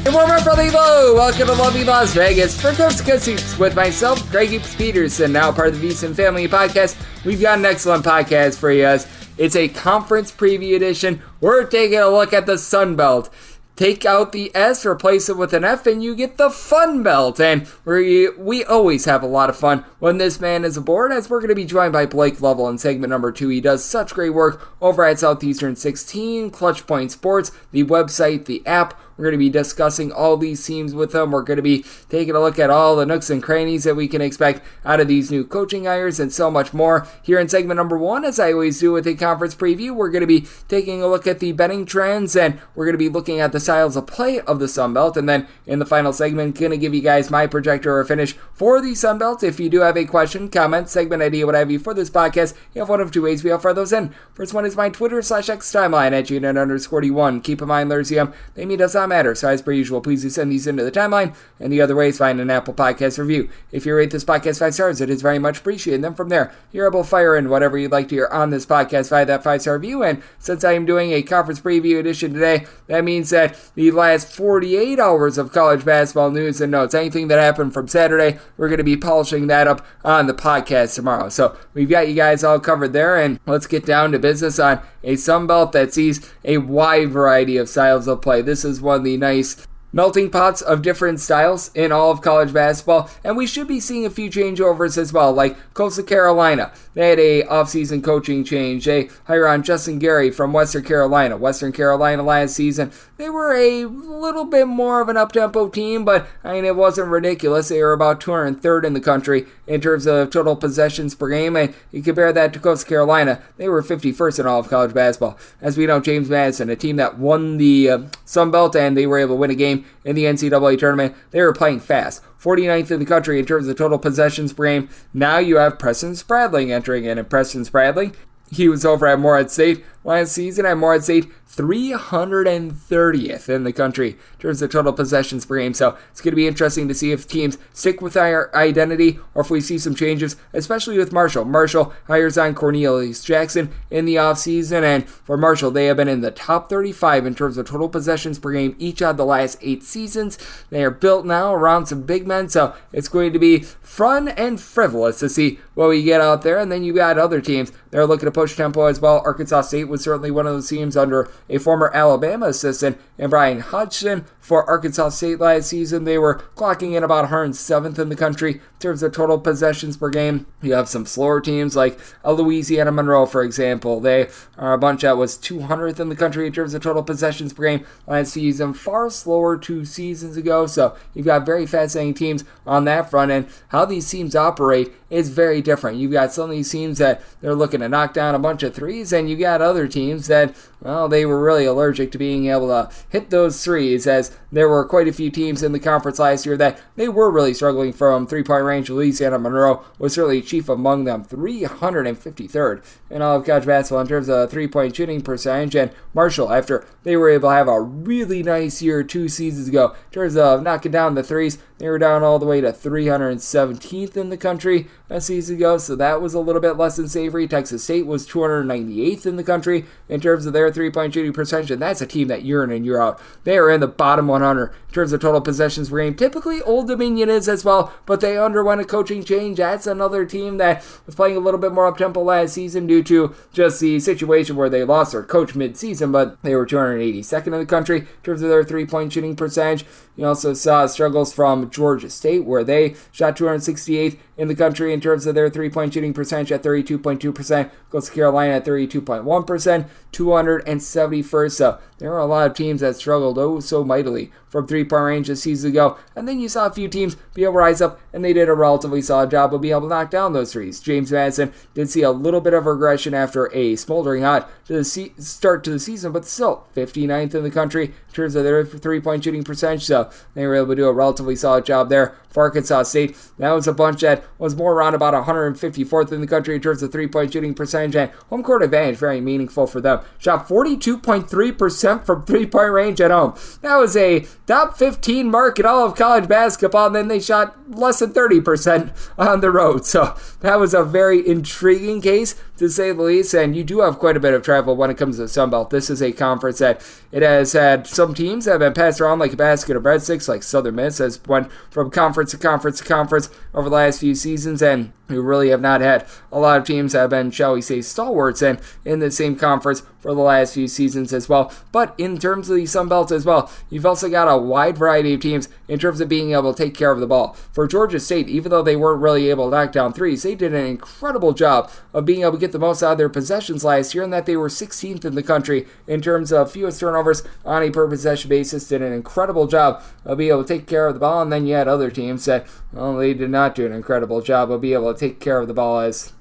Good morning, my friendly low. Welcome to lovely Las Vegas for Coast to Coast Seats with myself, Greg Peterson, now part of the VSiN Family Podcast. We've got an excellent podcast for you. It's a conference preview edition. We're taking a look at the Sun Belt. Take out the S, replace it with an F, and you get the Fun Belt. And we always have a lot of fun when this man is aboard, as we're going to be joined by Blake Lovell in segment number 2. He does such great work over at Southeastern 16, Clutch Point Sports, the website, the app. We're going to be discussing all these teams with him. We're going to be taking a look at all the nooks and crannies that we can expect out of these new coaching hires and so much more. Here in segment number 1, as I always do with a conference preview, we're going to be taking a look at the betting trends, and we're going to be looking at the styles of play of the Sun Belt. And then in the final segment, going to give you guys my projector or finish for the Sun Belt. If you do have a question, comment, segment idea, what have you for this podcast, you have one of two ways we offer those in. First one is my Twitter/X timeline at @unit_D1. Keep in mind, they mean does not matter. So as per usual, please do send these into the timeline. And the other way is find an Apple Podcast review. If you rate this podcast 5 stars, it is very much appreciated. And then from there, you're able to fire in whatever you'd like to hear on this podcast via that 5-star review. And since I am doing a conference preview edition today, that means that the last 48 hours of college basketball news and notes, anything that happened from Saturday, we're going to be polishing that up on the podcast tomorrow. So we've got you guys all covered there, and let's get down to business on a Sun Belt that sees a wide variety of styles of play. This is one of the nice melting pots of different styles in all of college basketball, and we should be seeing a few changeovers as well, like Coastal Carolina. They had a offseason coaching change. They hire on Justin Gary from Western Carolina. Western Carolina last season, they were a little bit more of an up-tempo team, but I mean, it wasn't ridiculous. They were about 203rd in the country in terms of total possessions per game, and you compare that to Coastal Carolina, they were 51st in all of college basketball. As we know, James Madison, a team that won the Sun Belt, and they were able to win a game in the NCAA tournament, they were playing fast. 49th in the country in terms of total possessions per game. Now you have Preston Spradling entering in, and Preston Spradling, he was over at Morehead State last season. At Morehead State, 330th in the country in terms of total possessions per game. So it's going to be interesting to see if teams stick with our identity or if we see some changes, especially with Marshall. Marshall hires on Cornelius Jackson in the offseason, and for Marshall, they have been in the top 35 in terms of total possessions per game each of the last 8 seasons. They are built now around some big men, so it's going to be fun and frivolous to see what we get out there. And then you got other teams that are looking to push tempo as well. Arkansas State was certainly one of those teams under a former Alabama assistant and Brian Hodgson. For Arkansas State last season, they were clocking in about 107th in the country in terms of total possessions per game. You have some slower teams like Louisiana Monroe, for example. They are a bunch that was 200th in the country in terms of total possessions per game last season, far slower 2 seasons ago. So you've got very fascinating teams on that front, and how these teams operate is very different. You've got some of these teams that they're looking to knock down a bunch of threes, and you got other teams that, well, they were really allergic to being able to hit those threes, as there were quite a few teams in the conference last year that they were really struggling from three-point range. Louisiana Monroe was certainly chief among them, 353rd in all of college basketball in terms of three-point shooting percentage. And Marshall, after they were able to have a really nice year 2 seasons ago in terms of knocking down the threes, they were down all the way to 317th in the country a season ago, so that was a little bit less than savory. Texas State was 298th in the country in terms of their three-point shooting percentage, and that's a team that year in and year out, they are in the bottom 100 in terms of total possessions per game. Typically, Old Dominion is as well, but they underwent a coaching change. That's another team that was playing a little bit more up-tempo last season due to just the situation where they lost their coach mid-season, but they were 282nd in the country in terms of their three-point shooting percentage. You also saw struggles from Georgia State, where they shot 268th in the country in terms of their three-point shooting percentage at 32.2%. Coastal Carolina at 32.1%, 271st. So there are a lot of teams that struggled oh so mightily from three-point range a season ago. And then you saw a few teams be able to rise up, and they did a relatively solid job of being able to knock down those threes. James Madison did see a little bit of regression after a smoldering hot to the start to the season, but still 59th in the country in terms of their three-point shooting percentage. So they were able to do a relatively solid job there. For Arkansas State, that was a bunch that was more around about 154th in the country in terms of three-point shooting percentage, and home court advantage, very meaningful for them. Shot 42.3% from three-point range at home. That was a top 15 mark in all of college basketball, and then they shot less than 30% on the road. So that was a very intriguing case to say the least, and you do have quite a bit of travel when it comes to the Sun Belt. This is a conference that it has had some teams that have been passed around like a basket of breadsticks, like Southern Miss has went from conference to conference to conference over the last few seasons, and we really have not had a lot of teams that have been, shall we say, stalwarts and in the same conference for the last few seasons as well. But in terms of the Sun Belt as well, you've also got a wide variety of teams in terms of being able to take care of the ball. For Georgia State, even though they weren't really able to knock down threes, they did an incredible job of being able to get the most out of their possessions last year, and that they were 16th in the country in terms of fewest turnovers on a per possession basis. Did an incredible job of being able to take care of the ball, and then you had other teams that, well, they did not do an incredible job of being able to take care of the ball, as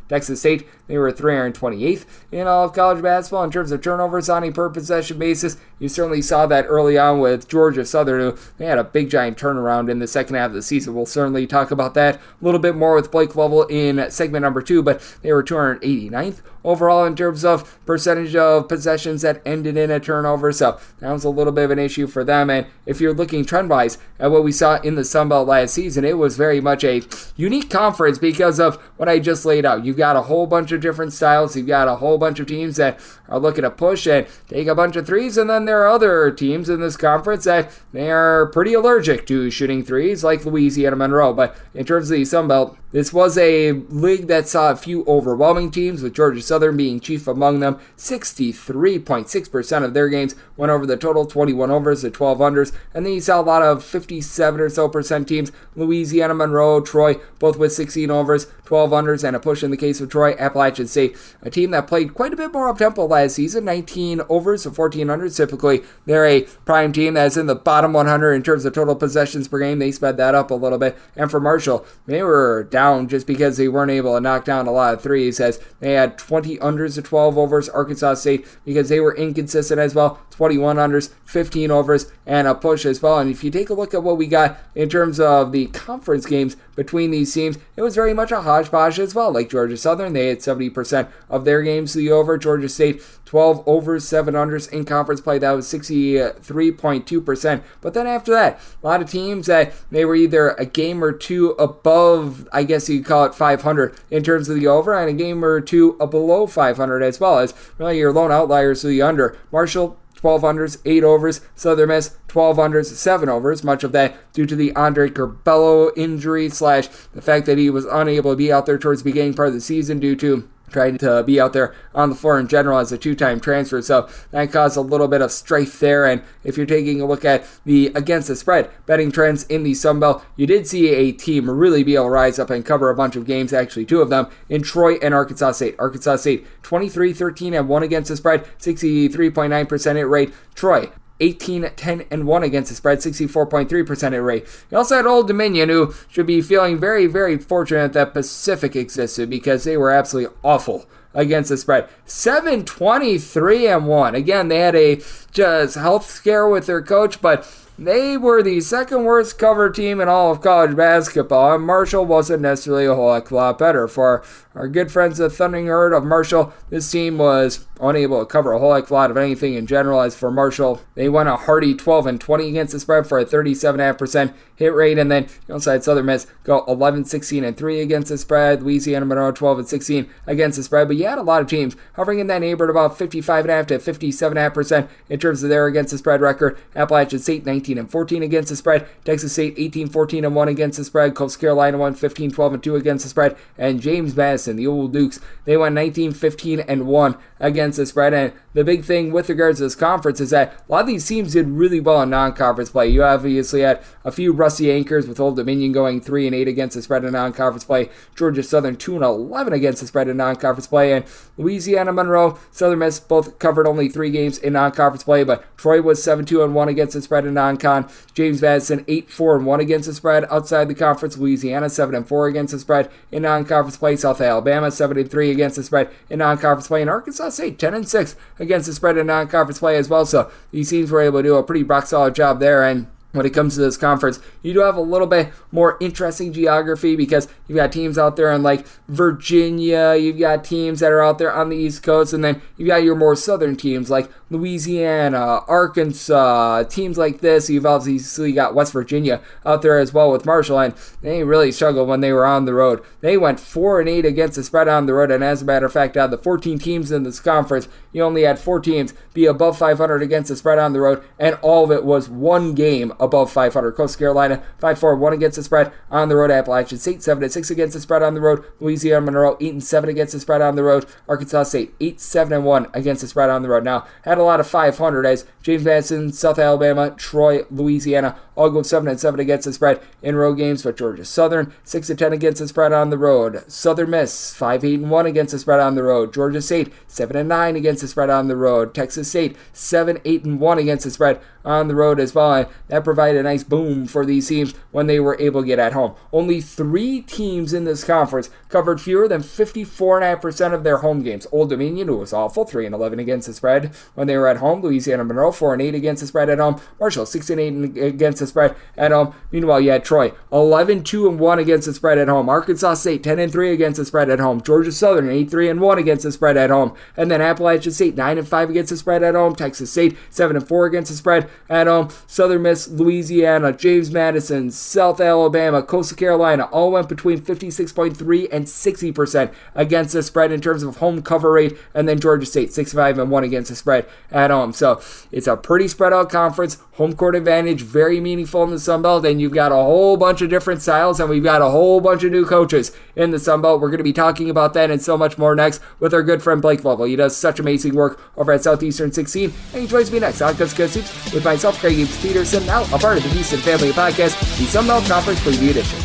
Texas State, they were 328th in all of college basketball in terms of turnovers on a per possession basis. You certainly saw that early on with Georgia Southern, who they had a big giant turnaround in the second half of the season. We'll certainly talk about that a little bit more with Blake Lovell in segment number 2, but they were 289th overall in terms of percentage of possessions that ended in a turnover, so that was a little bit of an issue for them. And if you're looking trend-wise at what we saw in the Sun Belt last season, it was very much a unique conference because of what I just laid out. You've got a whole bunch of different styles. You've got a whole bunch of teams that are looking to push and take a bunch of threes, and then there are other teams in this conference that they are pretty allergic to shooting threes, like Louisiana Monroe. But in terms of the Sun Belt, this was a league that saw a few overwhelming teams, with Georgia Southern being chief among them. 63.6% of their games went over the total, 21 overs to 12 unders. And then you saw a lot of 57 or so percent teams, Louisiana Monroe, Troy, both with 16 overs, 12 unders, and a push in the case of Troy. Appalachian State, a team that played quite a bit more up-tempo last season, 19 overs to 14 unders. Typically, they're a prime team that's in the bottom 100 in terms of total possessions per game. They sped that up a little bit. And for Marshall, they were down just because they weren't able to knock down a lot of threes, as they had 20 unders to 12 overs. Arkansas State, because they were inconsistent as well, 21 unders, 15 overs, and a push as well. And if you take a look at what we got in terms of the conference games between these teams, it was very much a hodgepodge as well. Like Georgia Southern, they had 70% of their games to the over. Georgia State, 12 overs, 7 unders in conference play. That was 63.2%. But then after that, a lot of teams that they were either a game or two above, I guess you could call it 500 in terms of the over, and a game or two below 500 as well, as really your lone outliers to the under. Marshall, 12 unders, 8 overs. Southern Miss, 12 unders, 7 overs. Much of that due to the Andre Curbelo injury / the fact that he was unable to be out there towards the beginning part of the season due to trying to be out there on the floor in general as a two-time transfer. So that caused a little bit of strife there. And if you're taking a look at the against the spread betting trends in the Sun Belt, you did see a team really be able to rise up and cover a bunch of games, actually 2 of them, in Troy and Arkansas State. Arkansas State, 23-13-1 against the spread, 63.9% hit rate. Troy, 18-10-1 against the spread, 64.3% hit rate. You also had Old Dominion, who should be feeling very, very fortunate that Pacific existed, because they were absolutely awful against the spread. 7-23-1. Again, they had a just health scare with their coach, but they were the second worst cover team in all of college basketball, and Marshall wasn't necessarily a whole heck of a lot better. For our good friends the Thundering Herd of Marshall, this team was unable to cover a whole heck of a lot of anything in general. As for Marshall, they went a hearty 12-20 against the spread for a 37.5% hit rate, and then you also had Southern Miss go 11-16-3 against the spread. Louisiana Monroe 12-16 against the spread, but you had a lot of teams hovering in that neighborhood about 55.5 to 57.5% in terms of their against the spread record. Appalachian State 19-14 against the spread. Texas State 18-14-1 against the spread. Coastal Carolina won 15-12-2 against the spread, and James Madison, the old Dukes, they won 19-15-1 against the spread. And the big thing with regards to this conference is that a lot of these teams did really well in non-conference play. You obviously had a few rusty anchors, with Old Dominion going 3-8 against the spread in non-conference play. Georgia Southern 2-11 against the spread in non-conference play, and Louisiana Monroe, Southern Miss both covered only 3 games in non-conference play, but Troy was 7-2-1 against the spread in non-con. James Madison 8-4-1 against the spread outside the conference. Louisiana 7-4 against the spread in non-conference play. South Alabama 7-3 against the spread in non-conference play, and Arkansas State 10-6 against the spread in non-conference play as well. So these teams were able to do a pretty rock solid job there. And when it comes to this conference, you do have a little bit more interesting geography, because you've got teams out there in like Virginia, you've got teams that are out there on the East Coast, and then you've got your more southern teams like Louisiana, Arkansas, teams like this. You've obviously got West Virginia out there as well with Marshall, and they really struggled when they were on the road. They went 4-8 against the spread on the road, and as a matter of fact, out of the 14 teams in this conference, you only had 4 teams be above 500 against the spread on the road, and all of it was one game above 500. Coastal Carolina 5-4-1 against the spread on the road. Appalachian State 7-6 against the spread on the road. Louisiana Monroe 8-7 against the spread on the road. Arkansas State 8-7-1 against the spread on the road. Now had a lot of 500 as James Madison, South Alabama, Troy, Louisiana all go 7-7 against the spread in road games, but Georgia Southern 6-10 against the spread on the road. Southern Miss 5-8-1 against the spread on the road. Georgia State 7-9 against the spread on the road. Texas State 7-8-1 against the spread on the road as well, and that provided a nice boom for these teams when they were able to get at home. Only 3 teams in this conference covered fewer than 54.5% of their home games. Old Dominion, who was awful, 3-11 against the spread when they were at home. Louisiana Monroe 4-8 against the spread at home. Marshall 6-8 against the spread at home. Meanwhile, you had Troy 11-2-1 against the spread at home. Arkansas State 10-3 against the spread at home. Georgia Southern 8-3-1 against the spread at home, and then Appalachian State 9-5 against the spread at home. Texas State 7-4 against the spread at home. Southern Miss, Louisiana, James Madison, South Alabama, Coastal Carolina all went between 56.3 and 60% against the spread in terms of home cover rate, and then Georgia State 6-5-1 against the spread at home. So it's a pretty spread out conference. Home court advantage very meaningful in the Sun Belt, and you've got a whole bunch of different styles, and we've got a whole bunch of new coaches in the Sun Belt. We're going to be talking about that and so much more next with our good friend Blake Lovell. He does such amazing work over at Southeastern 16, and he joins me next on Cuz Soups with myself, Craig Peterson, now a part of the Houston Family Podcast, the Sun Belt Conference Preview Edition.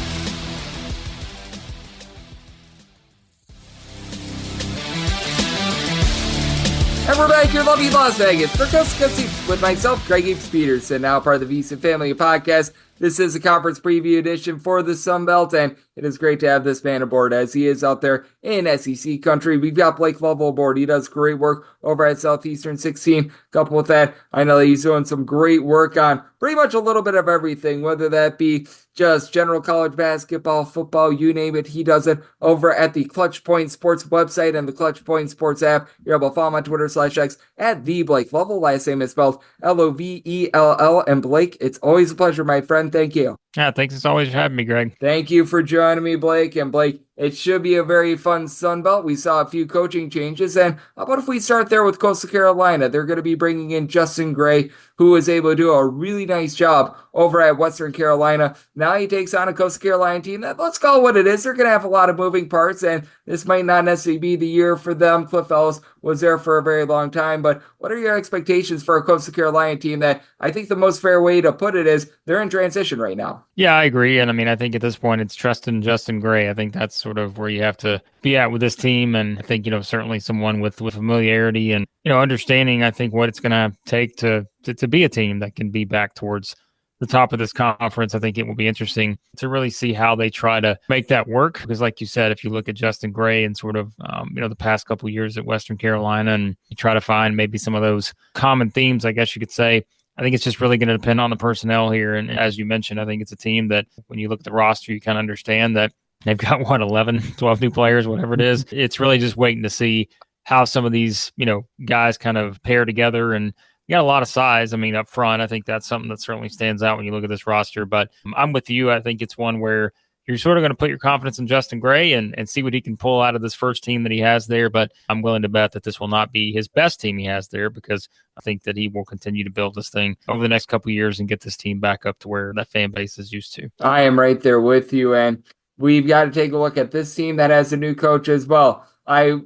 And we're back here in lovely Las Vegas for Cuz Soups with myself, Craig Peterson, now part of the Houston Family Podcast. This is a conference preview edition for the Sun Belt, and it is great to have this man aboard as he is out there in SEC country. We've got Blake Lovell aboard. He does great work over at Southeastern 16. Coupled with that, I know that he's doing some great work on pretty much a little bit of everything, whether that be just general college basketball, football, you name it. He does it over at the Clutch Point Sports website and the Clutch Point Sports app. You're able to follow him on Twitter /X at the Blake Lovell. Last name is spelled Lovell. And Blake, it's always a pleasure, my friend. Thank you. Yeah, thanks as always for having me, Greg. Thank you for joining me, Blake. And Blake, it should be a very fun Sun Belt. We saw a few coaching changes. And how about if we start there with Coastal Carolina? They're going to be bringing in Justin Gray, who was able to do a really nice job over at Western Carolina. Now he takes on a Coastal Carolina team that, let's call it what it is, they're going to have a lot of moving parts, and this might not necessarily be the year for them. Cliff Ellis was there for a very long time, but what are your expectations for a Coastal Carolina team that I think the most fair way to put it is they're in transition right now? Yeah, I agree. And I mean, I think at this point it's trusting Justin Gray. I think that's sort of where you have to be at with this team. And I think, certainly someone with familiarity and, understanding, I think, what it's going to take to be a team that can be back towards the top of this conference. I think it will be interesting to really see how they try to make that work. Because like you said, if you look at Justin Gray and sort of, the past couple of years at Western Carolina, and you try to find maybe some of those common themes, I guess you could say, I think it's just really going to depend on the personnel here. And as you mentioned, I think it's a team that when you look at the roster, you kind of understand that they've got 11, 12 new players, whatever it is. It's really just waiting to see how some of these, guys kind of pair together. And you got a lot of size. I mean, up front, I think that's something that certainly stands out when you look at this roster. But I'm with you. I think it's one where you're sort of going to put your confidence in Justin Gray and see what he can pull out of this first team that he has there. But I'm willing to bet that this will not be his best team he has there, because I think that he will continue to build this thing over the next couple of years and get this team back up to where that fan base is used to. I am right there with you, and we've got to take a look at this team that has a new coach as well.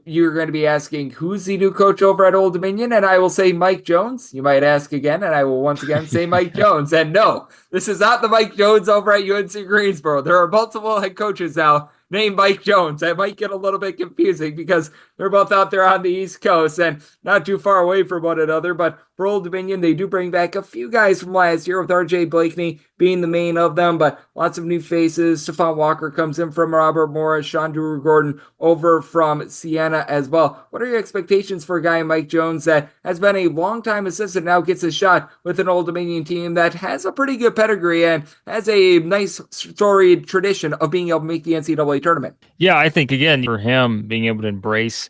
You're going to be asking, who's the new coach over at Old Dominion? And I will say Mike Jones. You might ask again, and I will once again say Mike Jones. And no, this is not the Mike Jones over at UNC Greensboro. There are multiple head coaches now named Mike Jones. That might get a little bit confusing because they're both out there on the East Coast and not too far away from one another. But for Old Dominion, they do bring back a few guys from last year, with R.J. Blakeney being the main of them, but lots of new faces. Stephon Walker comes in from Robert Morris, Sean Drew Gordon over from Siena as well. What are your expectations for a guy Mike Jones that has been a longtime assistant, now gets a shot with an Old Dominion team that has a pretty good pedigree and has a nice storied tradition of being able to make the NCAA tournament? Yeah, I think, again, for him being able to embrace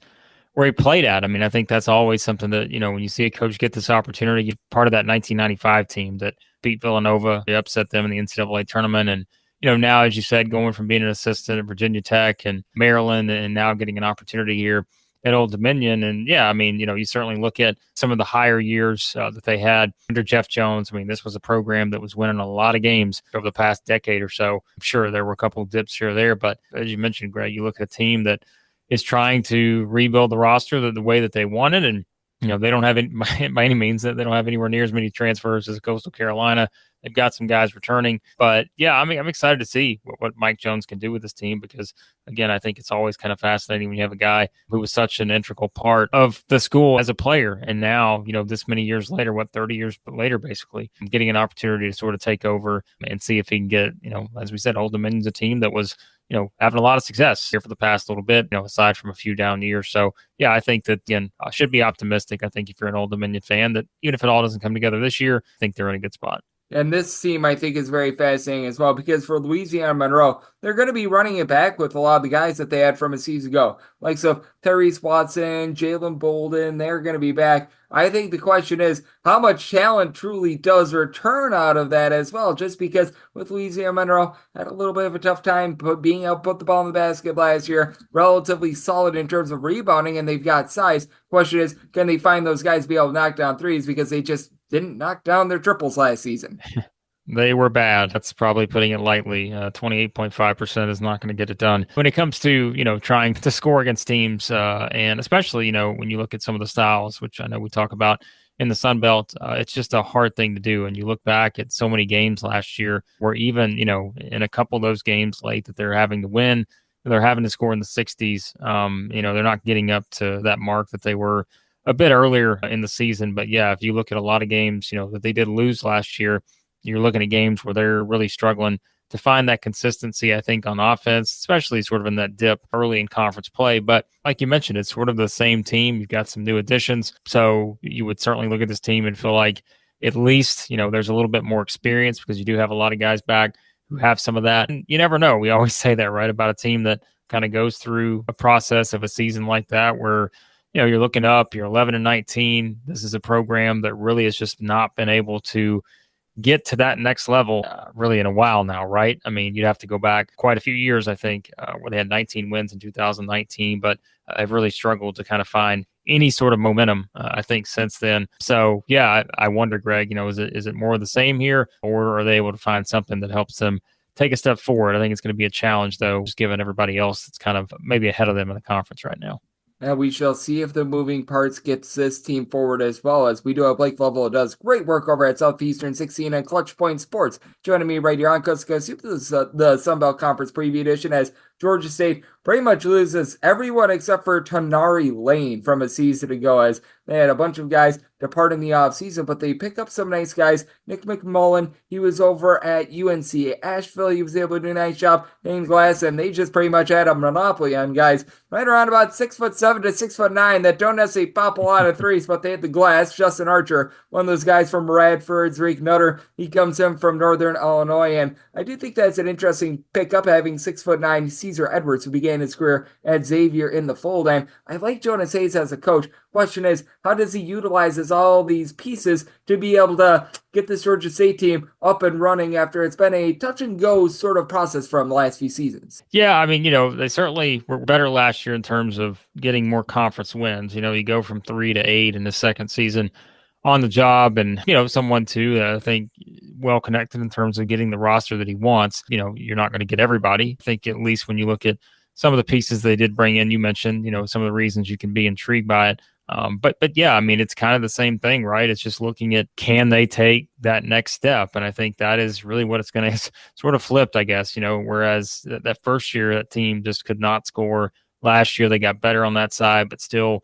where he played at. I mean, I think that's always something that, when you see a coach get this opportunity, you're part of that 1995 team that beat Villanova, they upset them in the NCAA tournament. And, now, as you said, going from being an assistant at Virginia Tech and Maryland and now getting an opportunity here at Old Dominion. And yeah, I mean, you certainly look at some of the higher years that they had under Jeff Jones. I mean, this was a program that was winning a lot of games over the past decade or so. I'm sure there were a couple of dips here or there, but as you mentioned, Greg, you look at a team that is trying to rebuild the roster the way that they wanted. And, they don't have any, by any means, that they don't have anywhere near as many transfers as Coastal Carolina. They've got some guys returning. But, yeah, I mean, I'm excited to see what Mike Jones can do with this team because, again, I think it's always kind of fascinating when you have a guy who was such an integral part of the school as a player. And now, this many years later, 30 years later, basically, getting an opportunity to sort of take over and see if he can get, as we said, Old Dominion's a team that was having a lot of success here for the past little bit, aside from a few down years. So, yeah, I think that, again, I should be optimistic. I think if you're an Old Dominion fan, that even if it all doesn't come together this year, I think they're in a good spot. And this team, I think, is very fascinating as well because for Louisiana Monroe, they're going to be running it back with a lot of the guys that they had from a season ago. Like, so Tyrese Watson, Jalen Bolden, they're going to be back. I think the question is, how much talent truly does return out of that as well? Just because with Louisiana Monroe, had a little bit of a tough time being able to put the ball in the basket last year, relatively solid in terms of rebounding, and they've got size. Question is, can they find those guys to be able to knock down threes because they just didn't knock down their triples last season? They were bad. That's probably putting it lightly. 28.5% is not going to get it done. When it comes to, trying to score against teams, and especially, when you look at some of the styles, which I know we talk about in the Sun Belt, it's just a hard thing to do. And you look back at so many games last year where even, in a couple of those games late that they're having to win, they're having to score in the 60s. They're not getting up to that mark that they were a bit earlier in the season. But yeah, if you look at a lot of games, that they did lose last year, you're looking at games where they're really struggling to find that consistency, I think, on offense, especially sort of in that dip early in conference play. But like you mentioned, it's sort of the same team. You've got some new additions. So you would certainly look at this team and feel like at least, there's a little bit more experience because you do have a lot of guys back who have some of that. And you never know. We always say that, right, about a team that kind of goes through a process of a season like that where, you're looking up, you're 11-19. This is a program that really has just not been able to get to that next level really in a while now, right? I mean, you'd have to go back quite a few years, I think, where they had 19 wins in 2019, but I've really struggled to kind of find any sort of momentum, I think, since then. So, yeah, I wonder, Greg, is it more of the same here, or are they able to find something that helps them take a step forward? I think it's going to be a challenge, though, just given everybody else that's kind of maybe ahead of them in the conference right now. And we shall see if the moving parts gets this team forward as well, as we do have Blake Lovell who does great work over at Southeastern 16 and Clutch Point Sports. Joining me right here on Coast to Coast, the Sun Belt Conference Preview Edition, as Georgia State pretty much loses everyone except for Tanari Lane from a season ago, as they had a bunch of guys depart in the offseason, but they pick up some nice guys. Nick McMullen, he was over at UNC Asheville. He was able to do a nice job in glass, and they just pretty much had a monopoly on guys right around about 6'7" to 6'9" that don't necessarily pop a lot of threes, but they hit the glass. Justin Archer, one of those guys from Radford, Zreek Nutter, he comes in from Northern Illinois, and I do think that's an interesting pickup, having 6'9" Caesar Edwards, who began his career at Xavier in the fold. And I like Jonas Hayes as a coach. Question is, how does he utilize all these pieces to be able to get this Georgia State team up and running after it's been a touch and go sort of process from the last few seasons? Yeah, I mean, they certainly were better last year in terms of getting more conference wins. You go from 3 to 8 in the second season on the job, and someone too that I think well connected in terms of getting the roster that he wants. You're not going to get everybody. I think at least when you look at some of the pieces they did bring in, you mentioned some of the reasons you can be intrigued by it. But yeah, I mean, it's kind of the same thing, right? It's just looking at, can they take that next step? And I think that is really what it's going to sort of flipped, I guess, whereas that first year, that team just could not score. Last year, they got better on that side, but still,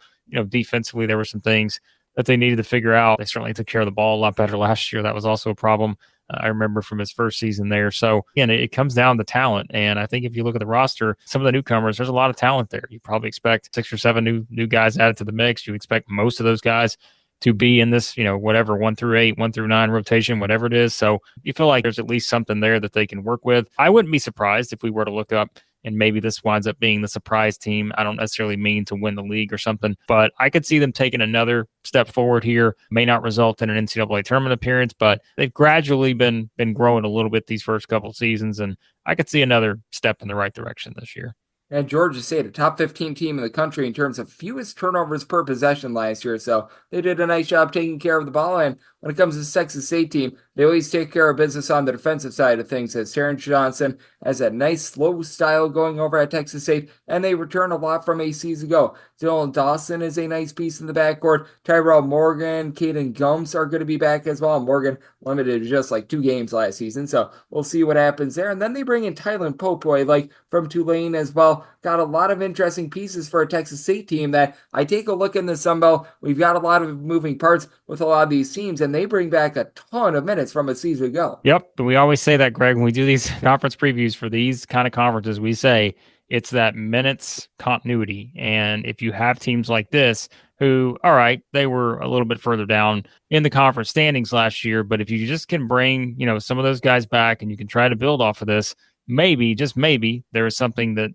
defensively, there were some things that they needed to figure out. They certainly took care of the ball a lot better last year. That was also a problem. I remember from his first season there. So again, it comes down to talent. And I think if you look at the roster, some of the newcomers, there's a lot of talent there. You probably expect 6 or 7 new guys added to the mix. You expect most of those guys to be in this, whatever, 1 through 8, 1 through 9 rotation, whatever it is. So you feel like there's at least something there that they can work with. I wouldn't be surprised if we were to look up and maybe this winds up being the surprise team. I don't necessarily mean to win the league or something, but I could see them taking another step forward here. May not result in an NCAA tournament appearance, but they've gradually been growing a little bit these first couple seasons, and I could see another step in the right direction this year. And Georgia State, a top 15 team in the country in terms of fewest turnovers per possession last year. So they did a nice job taking care of the ball. And when it comes to the Texas State team, they always take care of business on the defensive side of things, as Terrence Johnson has that nice slow style going over at Texas State, and they return a lot from a season ago. Dylan Dawson is a nice piece in the backcourt. Tyrell Morgan, Caden Gums are going to be back as well. Morgan limited to just like 2 games last season, so we'll see what happens there. And then they bring in Tylen Popoy, like from Tulane as well. Got a lot of interesting pieces for a Texas State team that I take a look in the Sun Belt. We've got a lot of moving parts with a lot of these teams, and they bring back a ton of minutes from a season ago. Yep, but we always say that, Greg, when we do these conference previews for these kind of conferences, we say it's that minutes continuity. And if you have teams like this who, all right, they were a little bit further down in the conference standings last year, but if you just can bring, some of those guys back and you can try to build off of this, maybe, just maybe, there is something that,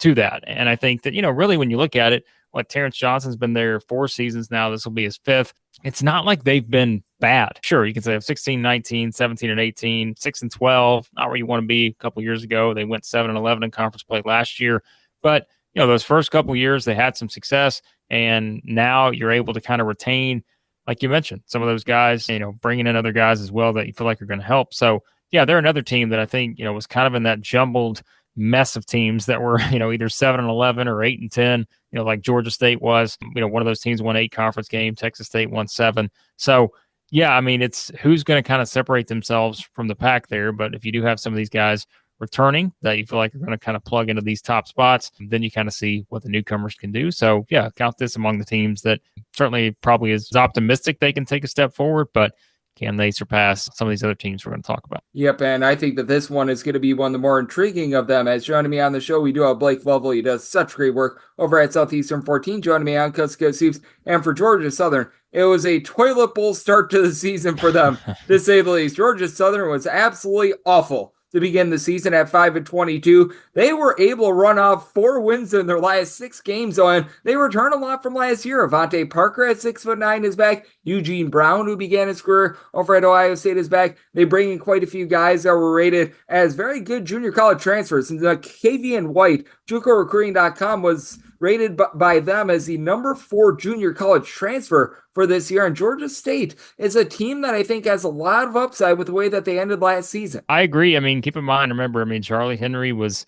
to that. And I think that, really when you look at it, Terrence Johnson's been there 4 seasons now. This will be his 5th. It's not like they've been bad. Sure, you can say 16, 19, 17, and 18, 6 and 12, not where you want to be. A couple years ago, they went 7 and 11 in conference play last year. But, those first couple years, they had some success. And now you're able to kind of retain, like you mentioned, some of those guys, bringing in other guys as well that you feel like are going to help. So, yeah, they're another team that I think, was kind of in that jumbled mess of teams that were, either 7 and 11 or 8 and 10, like Georgia State was. One of those teams won 8 conference games. Texas State won 7. So, yeah, I mean, it's who's going to kind of separate themselves from the pack there. But if you do have some of these guys returning that you feel like are going to kind of plug into these top spots, then you kind of see what the newcomers can do. So, yeah, count this among the teams that certainly probably is optimistic they can take a step forward, but can they surpass some of these other teams we're going to talk about? Yep, and I think that this one is going to be one of the more intriguing of them. As joining me on the show, we do have Blake Lovell. He does such great work over at Southeastern 14. Joining me on Coast to Coast Hoops. And for Georgia Southern, it was a toilet bowl start to the season for them, to say the least. Georgia Southern was absolutely awful to begin the season at 5-22. They were able to run off 4 wins in their last 6 games, though, and they return a lot from last year. Avante Parker at 6'9" is back. Eugene Brown, who began his career over at Ohio State, is back. They bring in quite a few guys that were rated as very good junior college transfers. And Kavian White, JUCORecruiting.com, was rated by them as the number 4 junior college transfer for this year. And Georgia State is a team that I think has a lot of upside with the way that they ended last season. I agree. I mean, keep in mind, remember, Charlie Henry was,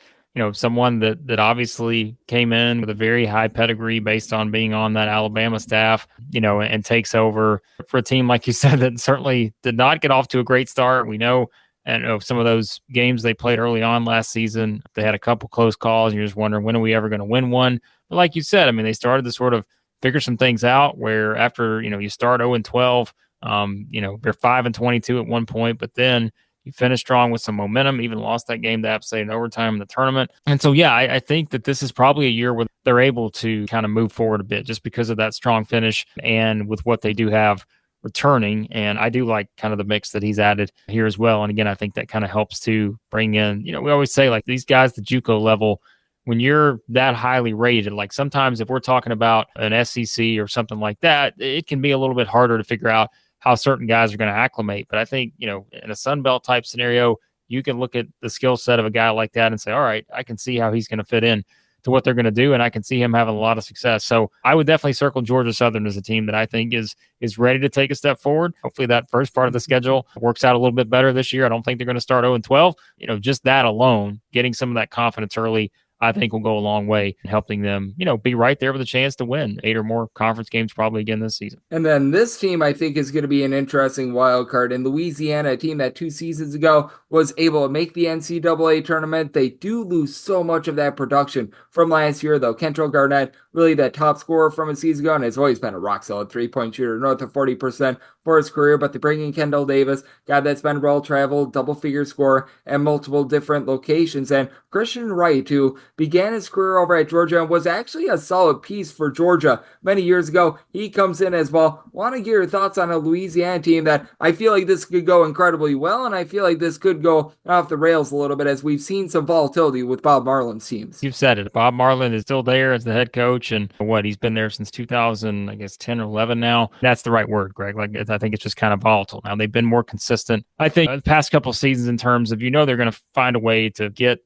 someone that obviously came in with a very high pedigree based on being on that Alabama staff, and takes over for a team, like you said, that certainly did not get off to a great start. We know, and some of those games they played early on last season, they had a couple close calls, and you're just wondering, when are we ever going to win one? But like you said, they started to sort of figure some things out where after, you start 0-12, they're 5-22 at one point, but then you finish strong with some momentum, even lost that game to App State in overtime in the tournament. And so, yeah, I think that this is probably a year where they're able to kind of move forward a bit just because of that strong finish and with what they do have returning. And I do like kind of the mix that he's added here as well. And again, I think that kind of helps to bring in, we always say like these guys, the JUCO level, when you're that highly rated, like sometimes if we're talking about an SEC or something like that, it can be a little bit harder to figure out how certain guys are going to acclimate. But I think, in a Sun Belt type scenario, you can look at the skill set of a guy like that and say, all right, I can see how he's going to fit in to what they're going to do, and I can see him having a lot of success. So I would definitely circle Georgia Southern as a team that I think is ready to take a step forward. Hopefully that first part of the schedule works out a little bit better this year. I don't think they're going to start 0-12. Just that alone, getting some of that confidence early, I think will go a long way in helping them, be right there with a chance to win 8 or more conference games probably again this season. And then this team, I think, is going to be an interesting wild card. In Louisiana, a team that 2 seasons ago was able to make the NCAA tournament. They do lose so much of that production from last year, though. Kentrell Garnett really that top scorer from a season ago, and has always been a rock solid three-point shooter, north of 40% for his career. But they bring in Kendall Davis, guy that's been well-traveled, double-figure scorer at multiple different locations, and Christian Wright, who began his career over at Georgia and was actually a solid piece for Georgia many years ago. He comes in as well. Want to get your thoughts on a Louisiana team that I feel like this could go incredibly well, and I feel like this could go off the rails a little bit as we've seen some volatility with Bob Marlin's teams. You've said it. Bob Marlin is still there as the head coach, and he's been there since 2000, I guess 10 or 11 now. That's the right word, Greg. I think it's just kind of volatile. Now they've been more consistent. I think the past couple of seasons in terms of, they're going to find a way to get,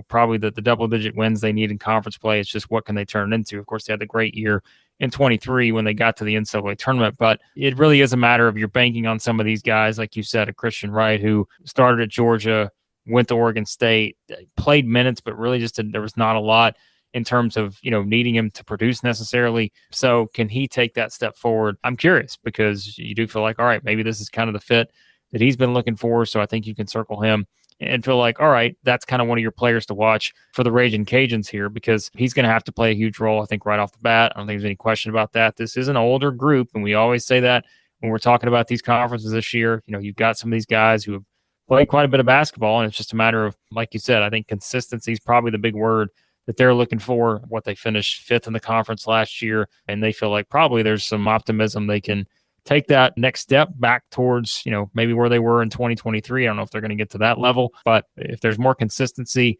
probably the double-digit wins they need in conference play. It's just what can they turn it into? Of course, they had the great year in 23 when they got to the NCAA tournament, but it really is a matter of you're banking on some of these guys, like you said, a Christian Wright who started at Georgia, went to Oregon State, played minutes, but really there was not a lot in terms of, needing him to produce necessarily. So can he take that step forward? I'm curious because you do feel like, all right, maybe this is kind of the fit that he's been looking for. So I think you can circle him and feel like, all right, that's kind of one of your players to watch for the Raging Cajuns here because he's going to have to play a huge role, I think, right off the bat. I don't think there's any question about that. This is an older group, and we always say that when we're talking about these conferences this year. You've got some of these guys who have played quite a bit of basketball, and it's just a matter of, like you said, I think consistency is probably the big word that they're looking for. What they finished fifth in the conference last year, and they feel like probably there's some optimism they can take that next step back towards, maybe where they were in 2023. I don't know if they're going to get to that level, but if there's more consistency,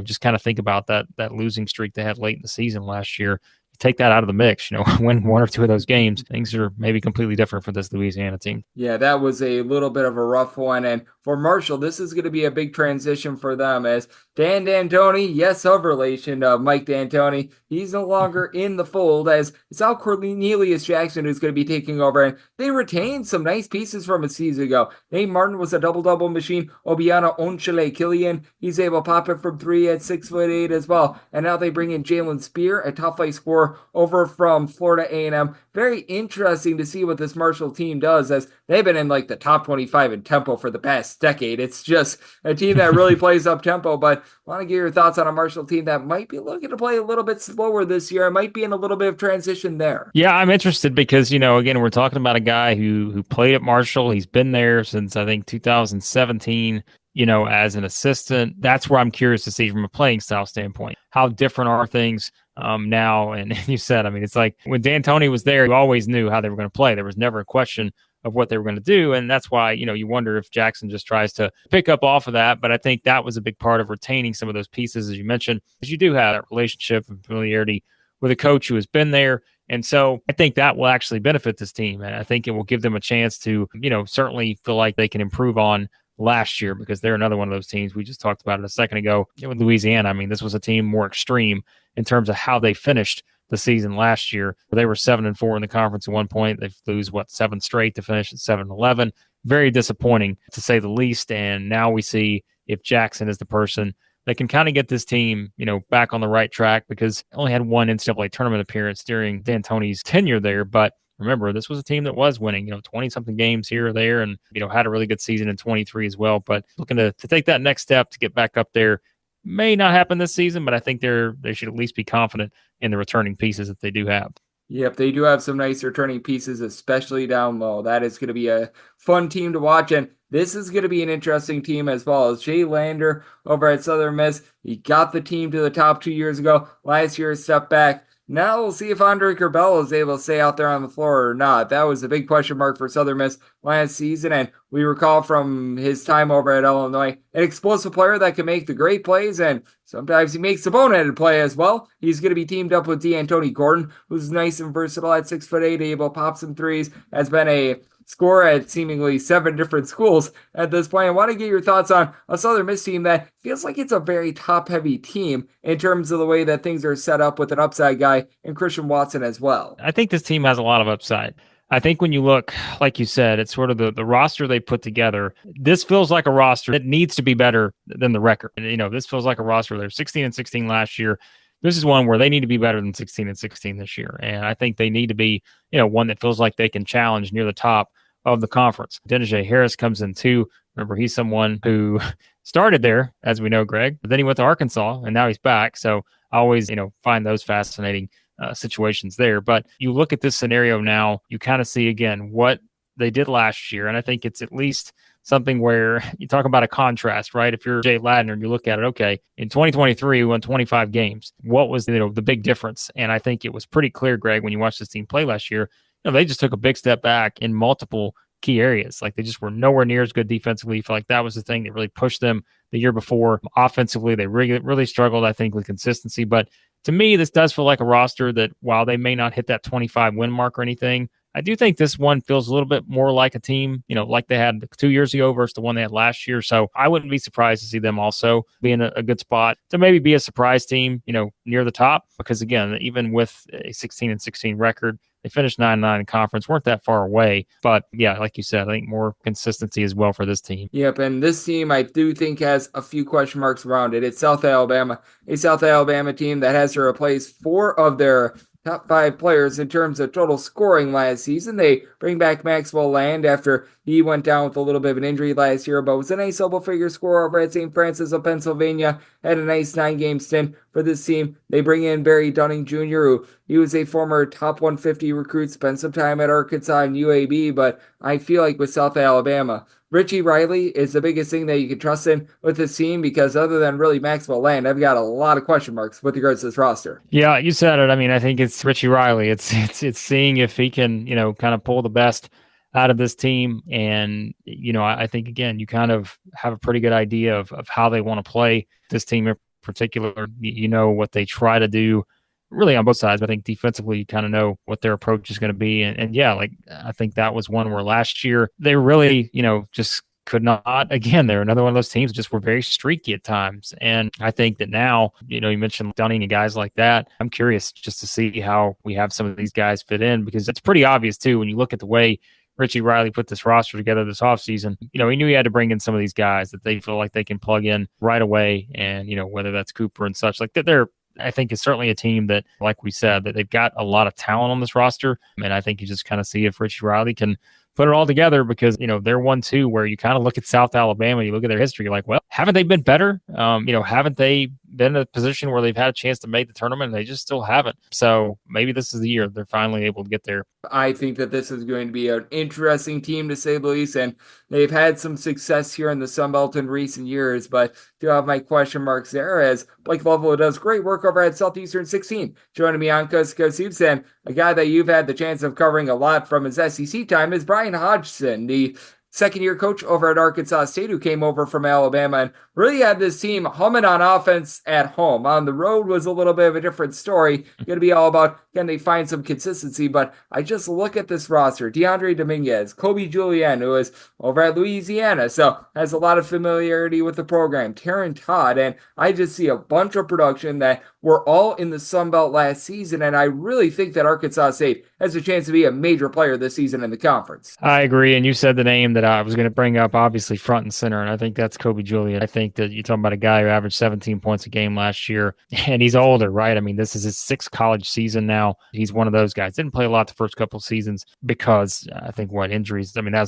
just kind of think about that losing streak they had late in the season last year. Take that out of the mix, win one or two of those games, things are maybe completely different for this Louisiana team. Yeah, that was a little bit of a rough one. And for Marshall, this is going to be a big transition for them as Dan D'Antoni, yes, of relation to Mike D'Antoni, he's no longer in the fold as it's now Cornelius Jackson who's going to be taking over. And they retained some nice pieces from a season ago. Nate Martin was a double-double machine. Obiana Onchile Killian, he's able to pop it from three at 6'8" as well. And now they bring in Jalen Spear, a top-flight scorer over from Florida A&M. Very interesting to see what this Marshall team does as they've been in like the top 25 in tempo for the past decade. It's just a team that really plays up tempo, but I want to get your thoughts on a Marshall team that might be looking to play a little bit slower this year. It might be in a little bit of transition there. Yeah, I'm interested because, again, we're talking about a guy who played at Marshall. He's been there since, I think, 2017. As an assistant. That's where I'm curious to see from a playing style standpoint. How different are things now? And you said, it's like when D'Antoni was there, you always knew how they were going to play. There was never a question of what they were going to do. And that's why, you wonder if Jackson just tries to pick up off of that. But I think that was a big part of retaining some of those pieces, as you mentioned, because you do have that relationship and familiarity with a coach who has been there. And so I think that will actually benefit this team. And I think it will give them a chance to, certainly feel like they can improve on last year because they're another one of those teams. We just talked about it a second ago with Louisiana. This was a team more extreme in terms of how they finished the season last year. They were 7-4 in the conference at one point. They lose 7 straight to finish at 7-11. Very disappointing to say the least. And now we see if Jackson is the person that can kind of get this team, back on the right track because only had one NCAA tournament appearance during D'Antoni's tenure there, but remember, this was a team that was winning, 20-something games here or there and, had a really good season in 23 as well. But looking to take that next step to get back up there may not happen this season, but I think they should at least be confident in the returning pieces that they do have. Yep, they do have some nice returning pieces, especially down low. That is going to be a fun team to watch, and this is going to be an interesting team as well. As Jay Lander over at Southern Miss, he got the team to the top 2 years ago. Last year, a step back. Now we'll see if Andre Curbelo is able to stay out there on the floor or not. That was a big question mark for Southern Miss last season, and we recall from his time over at Illinois, an explosive player that can make the great plays, and sometimes he makes the boneheaded play as well. He's going to be teamed up with D'Antoni Gordon, who's nice and versatile at 6'8", able to pop some threes, has been a score at seemingly 7 different schools at this point. I want to get your thoughts on a Southern Miss team that feels like it's a very top-heavy team in terms of the way that things are set up with an upside guy and Christian Watson as well. I think this team has a lot of upside. I think when you look, like you said, it's sort of the roster they put together. This feels like a roster that needs to be better than the record. This feels like a roster. They're 16-16 last year. This is one where they need to be better than 16-16 this year. And I think they need to be, one that feels like they can challenge near the top of the conference. Denijay Harris comes in too. Remember, he's someone who started there, as we know, Greg, but then he went to Arkansas and now he's back. So I always, find those fascinating situations there. But you look at this scenario now, you kind of see again what they did last year. And I think it's at least something where you talk about a contrast, right? If you're Jay Ladner and you look at it, okay, in 2023, we won 25 games. What was the big difference? And I think it was pretty clear, Greg, when you watched this team play last year, they just took a big step back in multiple key areas. Like they just were nowhere near as good defensively. I feel like that was the thing that really pushed them the year before. Offensively, they really struggled, I think, with consistency. But to me, this does feel like a roster that while they may not hit that 25 win mark or anything, I do think this one feels a little bit more like a team, like they had 2 years ago versus the one they had last year. So I wouldn't be surprised to see them also be in a good spot to maybe be a surprise team, near the top. Because again, even with a 16-16 record, they finished 9-9 in conference, weren't that far away. But yeah, like you said, I think more consistency as well for this team. Yep, and this team I do think has a few question marks around it. It's South Alabama, a South Alabama team that has to replace 4 of their top 5 players in terms of total scoring last season. They bring back Maxwell Land after he went down with a little bit of an injury last year, but was a nice double-figure scorer over at St. Francis of Pennsylvania. Had a nice 9-game stint for this team. They bring in Barry Dunning Jr., who he was a former top 150 recruit, spent some time at Arkansas and UAB, but I feel like with South Alabama, Richie Riley is the biggest thing that you can trust in with this team, because other than really Maxwell Land, I've got a lot of question marks with regards to this roster. Yeah, you said it. I mean, I think it's Richie Riley. It's seeing if he can, kind of pull the best out of this team. And, I think, again, you kind of have a pretty good idea of how they want to play this team in particular. What they try to do really on both sides. But I think defensively, you kind of know what their approach is going to be. And yeah, like I think that was one where last year they really, just could not. Again, they're another one of those teams that just were very streaky at times. And I think that now, you mentioned Dunning and guys like that. I'm curious just to see how we have some of these guys fit in, because it's pretty obvious too when you look at the way Richie Riley put this roster together this offseason. He knew he had to bring in some of these guys that they feel like they can plug in right away. And, whether that's Cooper and such, like they're I think is certainly a team that, like we said, that they've got a lot of talent on this roster. And I think you just kind of see if Richie Riley can put it all together, because, they're 1-2 where you kind of look at South Alabama, you look at their history, you're like, well, haven't they been better? Haven't they been in a position where they've had a chance to make the tournament and they just still haven't? So maybe this is the year they're finally able to get there. I think that this is going to be an interesting team, to say the least, and they've had some success here in the Sun Belt in recent years, but do have my question marks there, as Blake Lovell does great work over at Southeastern 16. Joining me on Coast to Coast Hoops, and a guy that you've had the chance of covering a lot from his SEC time is Brian Hodgson, the second-year coach over at Arkansas State, who came over from Alabama and really had this team humming on offense at home. On the road was a little bit of a different story. Going to be all about, can they find some consistency? But I just look at this roster. DeAndre Dominguez, Kobe Julian, who is over at Louisiana, so has a lot of familiarity with the program. Taryn Todd, and I just see a bunch of production that were all in the Sun Belt last season, and I really think that Arkansas State has a chance to be a major player this season in the conference. I agree, and you said the name that I was going to bring up, obviously front and center, and I think that's Kobe Julian. I think that you're talking about a guy who averaged 17 points a game last year, and he's older, right? I mean, this is his 6th college season now. He's one of those guys. Didn't play a lot the first couple of seasons because I think injuries. I mean, I'm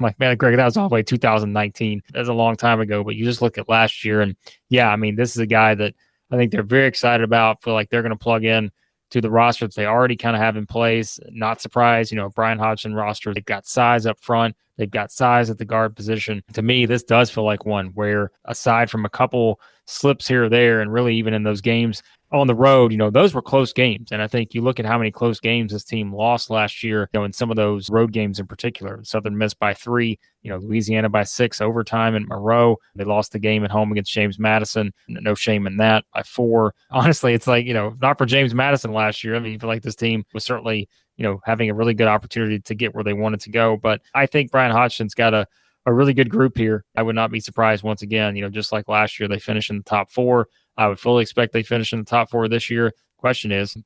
like, man, Greg, that was all the way 2019. That's a long time ago, but you just look at last year, and yeah, I mean, this is a guy that I think they're very excited about, feel like they're going to plug in to the roster that they already kind of have in place. Not surprised, Brian Hodgson roster, they've got size up front. They've got size at the guard position. To me, this does feel like one where, aside from a couple slips here or there, and really even in those games on the road, those were close games. And I think you look at how many close games this team lost last year, in some of those road games in particular. Southern Miss by 3, Louisiana by 6, overtime in Monroe. They lost the game at home against James Madison. No shame in that, by 4. Honestly, it's like, not for James Madison last year. I mean, you feel like this team was certainly, having a really good opportunity to get where they wanted to go. But I think Brian Hodgson's got a really good group here. I would not be surprised once again, just like last year, they finished in the top 4. I would fully expect they finish in the top 4 this year. Question is,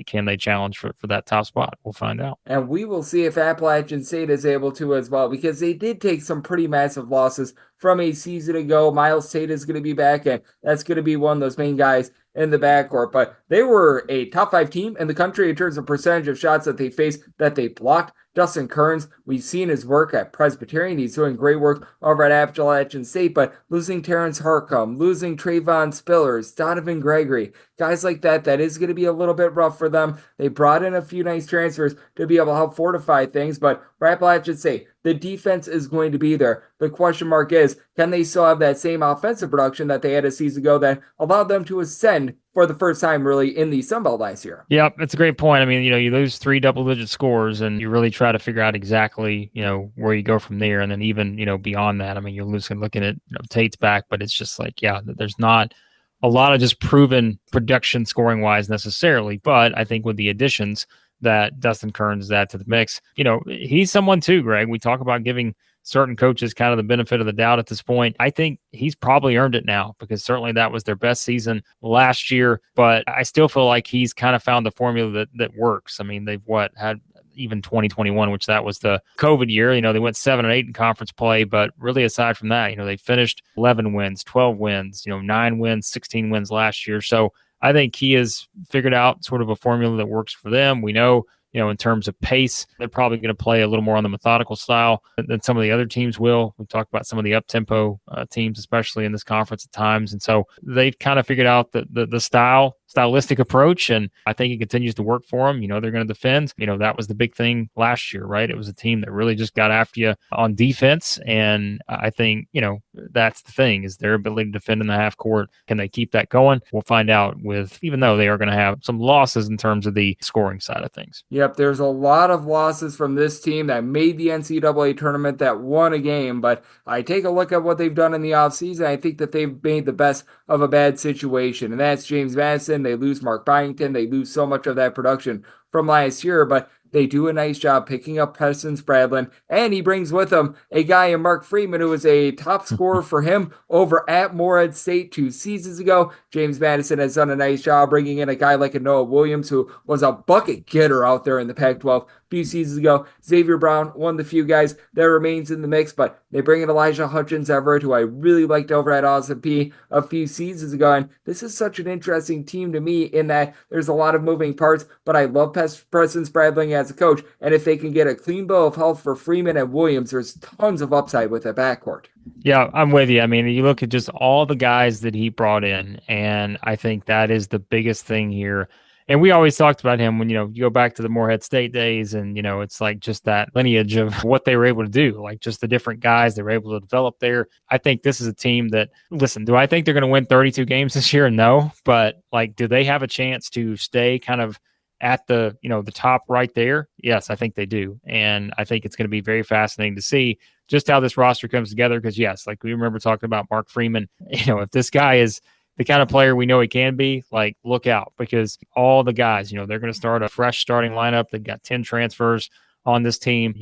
can they challenge for that top spot? We'll find out. And we will see if Appalachian State is able to as well, because they did take some pretty massive losses from a season ago. Miles Tate is going to be back, and that's going to be one of those main guys in the backcourt. But they were a top 5 team in the country in terms of percentage of shots that they faced that they blocked. Dustin Kearns, we've seen his work at Presbyterian. He's doing great work over at Appalachian State, but losing Terrence Harcum, losing Trayvon Spillers, Donovan Gregory, guys like that is going to be a little bit rough for them. They brought in a few nice transfers to be able to help fortify things, but for Appalachian State, the defense is going to be there. The question mark is, can they still have that same offensive production that they had a season ago that allowed them to ascend for the first time really in the Sun Belt last year? Yep, that's a great point. I mean, you lose 3 double-digit scores and you really try to figure out exactly, where you go from there. And then even, beyond that, I mean, you're looking at Tate's back, but it's just like, yeah, there's not a lot of just proven production scoring-wise necessarily. But I think with the additions that Dustin Kearns add to the mix, he's someone too, Greg. We talk about giving certain coaches kind of the benefit of the doubt at this point. I think he's probably earned it now because certainly that was their best season last year, but I still feel like he's kind of found the formula that works. I mean, they've had even 2021, which that was the COVID year. They went 7-8 in conference play, but really aside from that, they finished 11 wins, 12 wins, 9 wins, 16 wins last year. So I think he has figured out sort of a formula that works for them. We know, in terms of pace, they're probably going to play a little more on the methodical style than some of the other teams will. We talked about some of the up-tempo teams, especially in this conference at times. And so they've kind of figured out the stylistic approach, and I think it continues to work for them. They're going to defend. That was the big thing last year, right? It was a team that really just got after you on defense, and I think, that's the thing, is their ability to defend in the half court. Can they keep that going? We'll find out even though they are going to have some losses in terms of the scoring side of things. Yep, there's a lot of losses from this team that made the NCAA tournament, that won a game, but I take a look at what they've done in the offseason. I think that they've made the best of a bad situation, and that's James Madison. They lose Mark Byington. They lose so much of that production from last year, but they do a nice job picking up Preston Spradlin, and he brings with him a guy in Mark Freeman who was a top scorer for him over at Morehead State 2 seasons ago. James Madison has done a nice job bringing in a guy like a Noah Williams, who was a bucket getter out there in the Pac-12 a few seasons ago. Xavier Brown, one of the few guys that remains in the mix, but they bring in Elijah Hutchins-Everett, who I really liked over at Austin P a few seasons ago, and this is such an interesting team to me in that there's a lot of moving parts, but I love Preston Spradlin as a coach, and if they can get a clean bill of health for Freeman and Williams, there's tons of upside with that backcourt. Yeah, I'm with you. I mean, you look at just all the guys that he brought in, and I think that is the biggest thing here. And we always talked about him when, you go back to the Morehead State days, and, it's like just that lineage of what they were able to do, like just the different guys they were able to develop there. I think this is a team that, listen, do I think they're going to win 32 games this year? No, but like, do they have a chance to stay kind of at the, the top right there? Yes, I think they do. And I think it's going to be very fascinating to see just how this roster comes together. Because yes, like we remember talking about Mark Freeman, if this guy is the kind of player we know he can be, like, look out, because all the guys, they're going to start a fresh starting lineup. They've got 10 transfers on this team,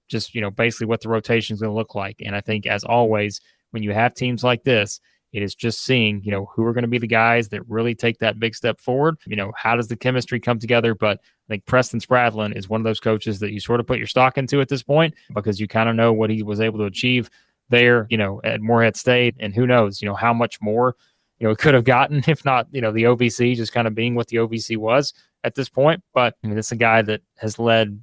just, basically what the rotation is going to look like. And I think, as always, when you have teams like this, it is just seeing, who are going to be the guys that really take that big step forward. How does the chemistry come together? But I think Preston Spradlin is one of those coaches that you sort of put your stock into at this point, because you kind of know what he was able to achieve there, at Morehead State. And who knows, how much more, it could have gotten, if not, the OVC just kind of being what the OVC was at this point. But I mean, this is a guy that has led,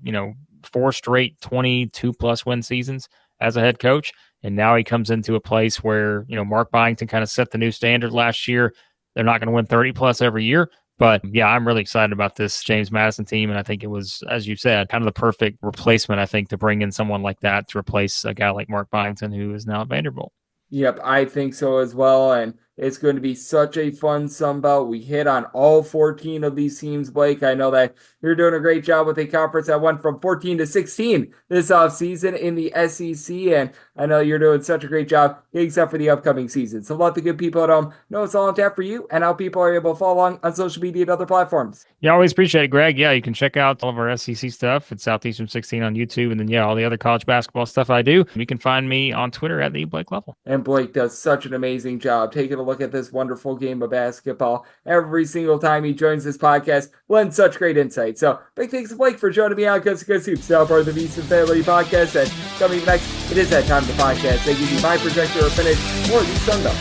4 straight 22+ win seasons as a head coach. And now he comes into a place where, Mark Byington kind of set the new standard last year. They're not going to win 30+ every year. But yeah, I'm really excited about this James Madison team. And I think it was, as you said, kind of the perfect replacement, I think, to bring in someone like that to replace a guy like Mark Byington, who is now at Vanderbilt. Yep, I think so as well. And it's going to be such a fun Sun Belt. We hit on all 14 of these teams, Blake. I know that you're doing a great job with a conference that went from 14 to 16 this offseason in the SEC. And I know you're doing such a great job getting set for the upcoming season. So let the good people at home know it's all on tap for you and how people are able to follow along on social media and other platforms. Yeah, always appreciate it, Greg. Yeah, you can check out all of our SEC stuff at Southeastern 16 on YouTube. And then, all the other college basketball stuff I do. You can find me on Twitter at the Blake Lovell. And Blake does such an amazing job taking a look at this wonderful game of basketball every single time he joins this podcast, lends such great insight. So big thanks to Blake for joining me on Coast to Coast Hoops, now part of the Beast and Family podcast. And coming next, it is that time of the podcast. They give you my projector or finish for the Sun Belt.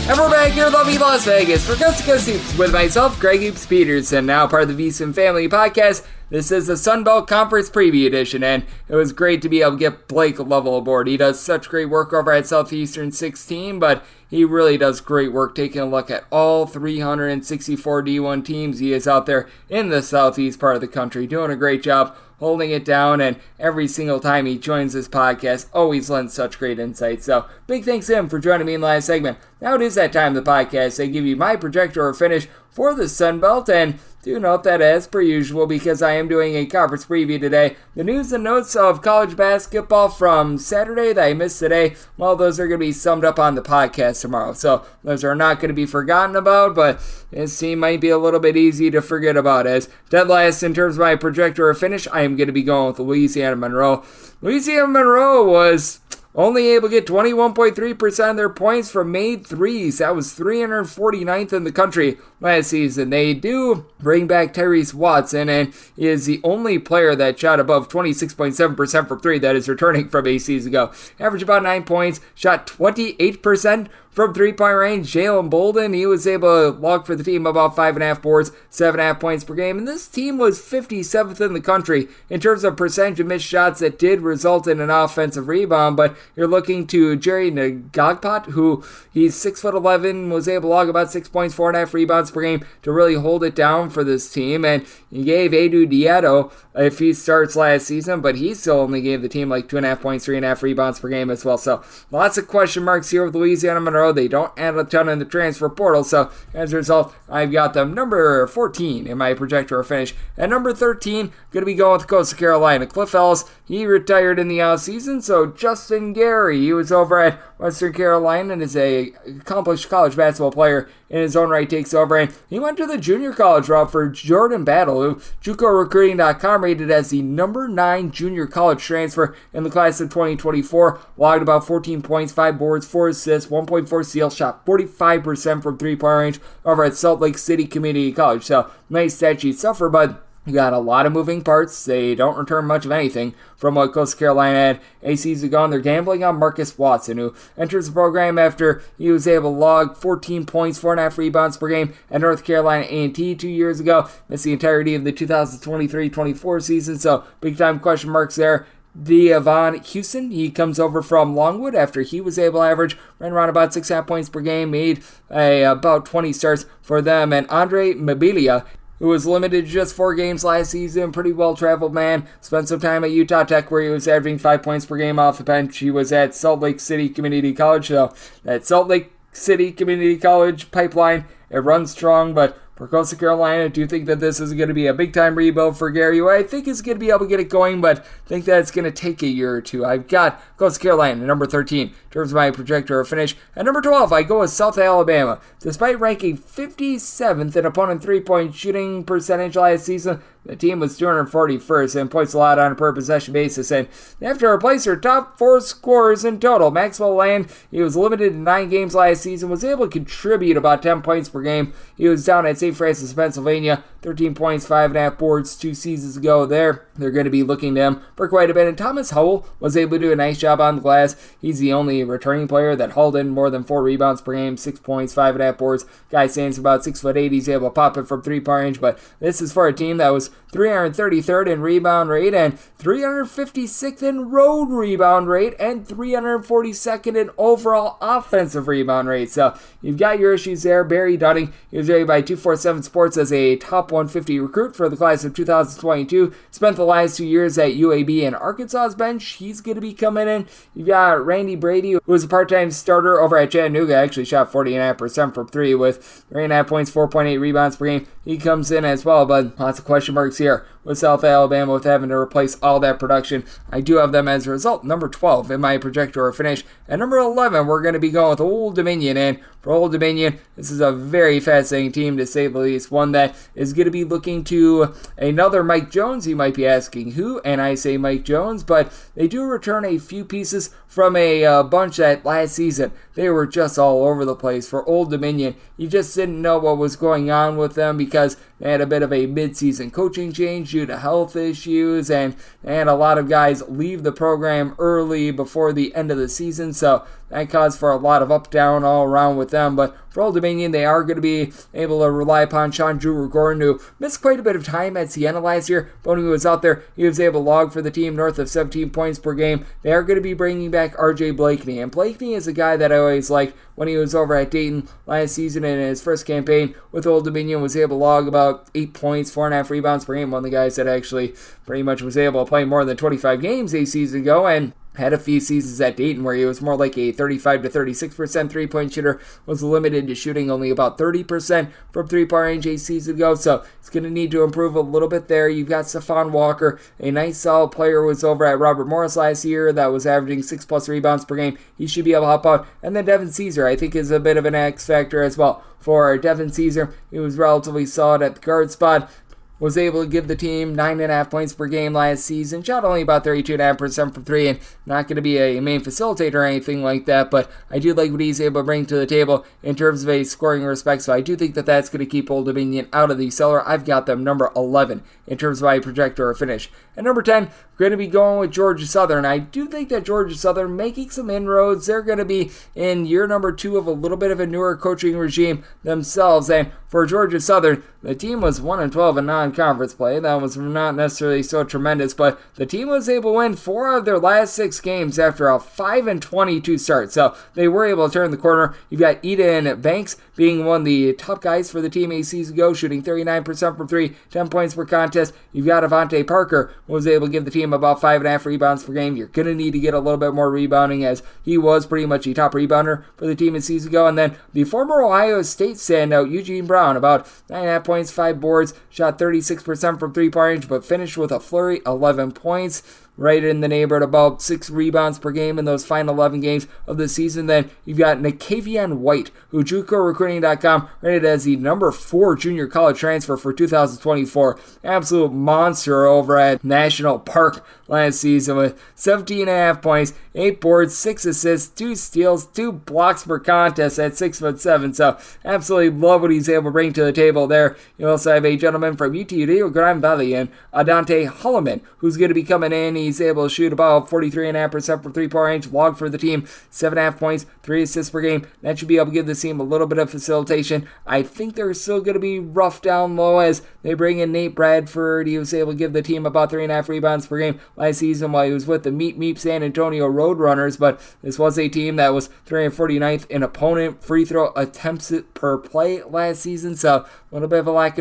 And we're back here in lovely Las Vegas for Coast to Coast Hoops with myself, Greg Hoops Peterson, now part of the VSiN Family Podcast. This is the Sun Belt Conference Preview Edition, and it was great to be able to get Blake Lovell aboard. He does such great work over at Southeastern 16, but he really does great work taking a look at all 364 D1 teams he is out there in the southeast part of the country, doing a great job holding it down, and every single time he joins this podcast, always lends such great insight. So, big thanks to him for joining me in the last segment. Now it is that time of the podcast. I give you my projector or finish for the Sun Belt, and do note that as per usual, because I am doing a conference preview today, the news and notes of college basketball from Saturday that I missed today, well, those are going to be summed up on the podcast tomorrow. So those are not going to be forgotten about, but this team might be a little bit easy to forget about. As dead last in terms of my projector or finish, I am going to be going with Louisiana Monroe. Louisiana Monroe was only able to get 21.3% of their points from made threes. That was 349th in the country last season. They do bring back Tyrese Watson, and he is the only player that shot above 26.7% from three that is returning from a season ago. Averaged about 9 points, shot 28% from three-point range. Jalen Bolden, he was able to log for the team about 5.5 boards, 7.5 points per game. And this team was 57th in the country in terms of percentage of missed shots that did result in an offensive rebound. But you're looking to Jerry Ngagpot, who he's 6'11", was able to log about 6 points, 4.5 rebounds per game to really hold it down for this team. And he gave Edu Dietto, if he starts last season, but he still only gave the team like 2.5 points, 3.5 rebounds per game as well. So lots of question marks here with Louisiana Monroe. They don't add a ton in the transfer portal, so as a result, I've got them number 14 in my projector finish. At number 13, going to be going with Coastal Carolina. Cliff Ellis, he retired in the offseason, so Justin Gary, he was over at Western Carolina and is a accomplished college basketball player in his own right, takes over, and he went to the junior college route for Jordan Battle, who JUCORecruiting.com rated as the number 9 junior college transfer in the class of 2024, logged about 14 points, 5 boards, 4 assists, 1.4 steals, shot 45% from three-point range over at Salt Lake City Community College. So, nice stat sheet suffer, but you got a lot of moving parts. They don't return much of anything from what Coastal Carolina had a season ago, and they're gambling on Marcus Watson, who enters the program after he was able to log 14 points, 4.5 rebounds per game at North Carolina A&T 2 years ago. Missed the entirety of the 2023-24 season, so big-time question marks there. Devon Houston, he comes over from Longwood after he was able to average right around about 6.5 points per game, made about 20 starts for them. And Andre Mabilia, who was limited to just 4 games last season, pretty well-traveled man, spent some time at Utah Tech where he was averaging 5 points per game off the bench. He was at Salt Lake City Community College, so that Salt Lake City Community College pipeline, it runs strong, but for Coastal Carolina, I do think that this is going to be a big-time rebuild for Gary, who I think is going to be able to get it going, but I think that it's going to take a year or two. I've got Coastal Carolina at number 13 in terms of my projector finish. At number 12, I go with South Alabama. Despite ranking 57th in opponent three-point shooting percentage last season, the team was 241st in points allowed on a per-possession basis, and they have to replace their top 4 scorers in total. Maxwell Land, he was limited to 9 games last season, was able to contribute about 10 points per game. He was down at St. Francis, Pennsylvania, 13 points, 5.5 boards 2 seasons ago there. They're going to be looking to him for quite a bit, and Thomas Howell was able to do a nice job on the glass. He's the only returning player that hauled in more than 4 rebounds per game, 6 points, 5.5 boards. Guy stands about 6'8". He's able to pop it from three-point range, but this is for a team that was 333rd in rebound rate and 356th in road rebound rate and 342nd in overall offensive rebound rate. So you've got your issues there. Barry Dunning, he was rated by 247 Sports as a top 150 recruit for the class of 2022. Spent the last 2 years at UAB and Arkansas's bench. He's going to be coming in. You've got Randy Brady, who was a part-time starter over at Chattanooga, actually shot 40.5% from 3 with 3.5 points, 4.8 rebounds per game. He comes in as well, but lots of question marks here with South Alabama with having to replace all that production. I do have them as a result, number 12 in my projector finish. At number 11, we're going to be going with Old Dominion, and for Old Dominion, this is a very fascinating team to say the least. One that is going to be looking to another Mike Jones. You might be asking who, and I say Mike Jones, but they do return a few pieces from a bunch that last season they were just all over the place. For Old Dominion, you just didn't know what was going on with them because they had a bit of a midseason coaching change due to health issues, and they had a lot of guys leave the program early before the end of the season, so that caused for a lot of up-down all around with them. But for Old Dominion, they are going to be able to rely upon Sean Drew-Gordon, who missed quite a bit of time at Siena last year, but when he was out there, he was able to log for the team north of 17 points per game. They are going to be bringing back R.J. Blakeney, and Blakeney is a guy that I always liked when he was over at Dayton last season in his first campaign with Old Dominion, was able to log about 8 points, 4.5 rebounds per game. One of the guys that actually pretty much was able to play more than 25 games a season ago, and had a few seasons at Dayton where he was more like a 35 to 36% three-point shooter, was limited to shooting only about 30% from three-point range a season ago, so he's going to need to improve a little bit there. You've got Stephon Walker, a nice solid player, was over at Robert Morris last year that was averaging 6+ rebounds per game. He should be able to help out. And then Devin Caesar, I think, is a bit of an X factor as well. For Devin Caesar, he was relatively solid at the guard spot, was able to give the team 9.5 points per game last season, shot only about 32.5% from three, and not going to be a main facilitator or anything like that, but I do like what he's able to bring to the table in terms of a scoring respect, so I do think that that's going to keep Old Dominion out of the cellar. I've got them number 11 in terms of my projector or finish. At number 10, we're going to be going with Georgia Southern. I do think that Georgia Southern making some inroads. They're going to be in year number 2 of a little bit of a newer coaching regime themselves, and for Georgia Southern, the team was 1-12 in non-conference play. That was not necessarily so tremendous, but the team was able to win 4 of their last 6 games after a 5-22 start. So they were able to turn the corner. You've got Eden Banks being one of the top guys for the team a season ago, shooting 39% from 3, 10 points per contest. You've got Avante Parker, who was able to give the team about 5.5 rebounds per game. You're going to need to get a little bit more rebounding, as he was pretty much a top rebounder for the team a season ago. And then the former Ohio State standout, Eugene Brown, about 9.5 points, 5 boards, shot 36% from three-point range, but finished with a flurry, 11 points. Right in the neighborhood, about 6 rebounds per game in those final 11 games of the season. Then you've got Nikavion White, who JUCORecruiting.com rated as the number 4 junior college transfer for 2024. Absolute monster over at National Park last season with 17.5 points, 8 boards, 6 assists, 2 steals, 2 blocks per contest at 6'7". So absolutely love what he's able to bring to the table there. You also have a gentleman from UT Grand Valley and Adante Holloman, who's going to be coming in. He's able to shoot about 43.5% from three-point range, log for the team, 7.5 points, 3 assists per game. That should be able to give the team a little bit of facilitation. I think they're still going to be rough down low as they bring in Nate Bradford. He was able to give the team about 3.5 rebounds per game last season while he was with the Meep San Antonio Roadrunners, but this was a team that was 349th in opponent free throw attempts per play last season, so a little bit of a lack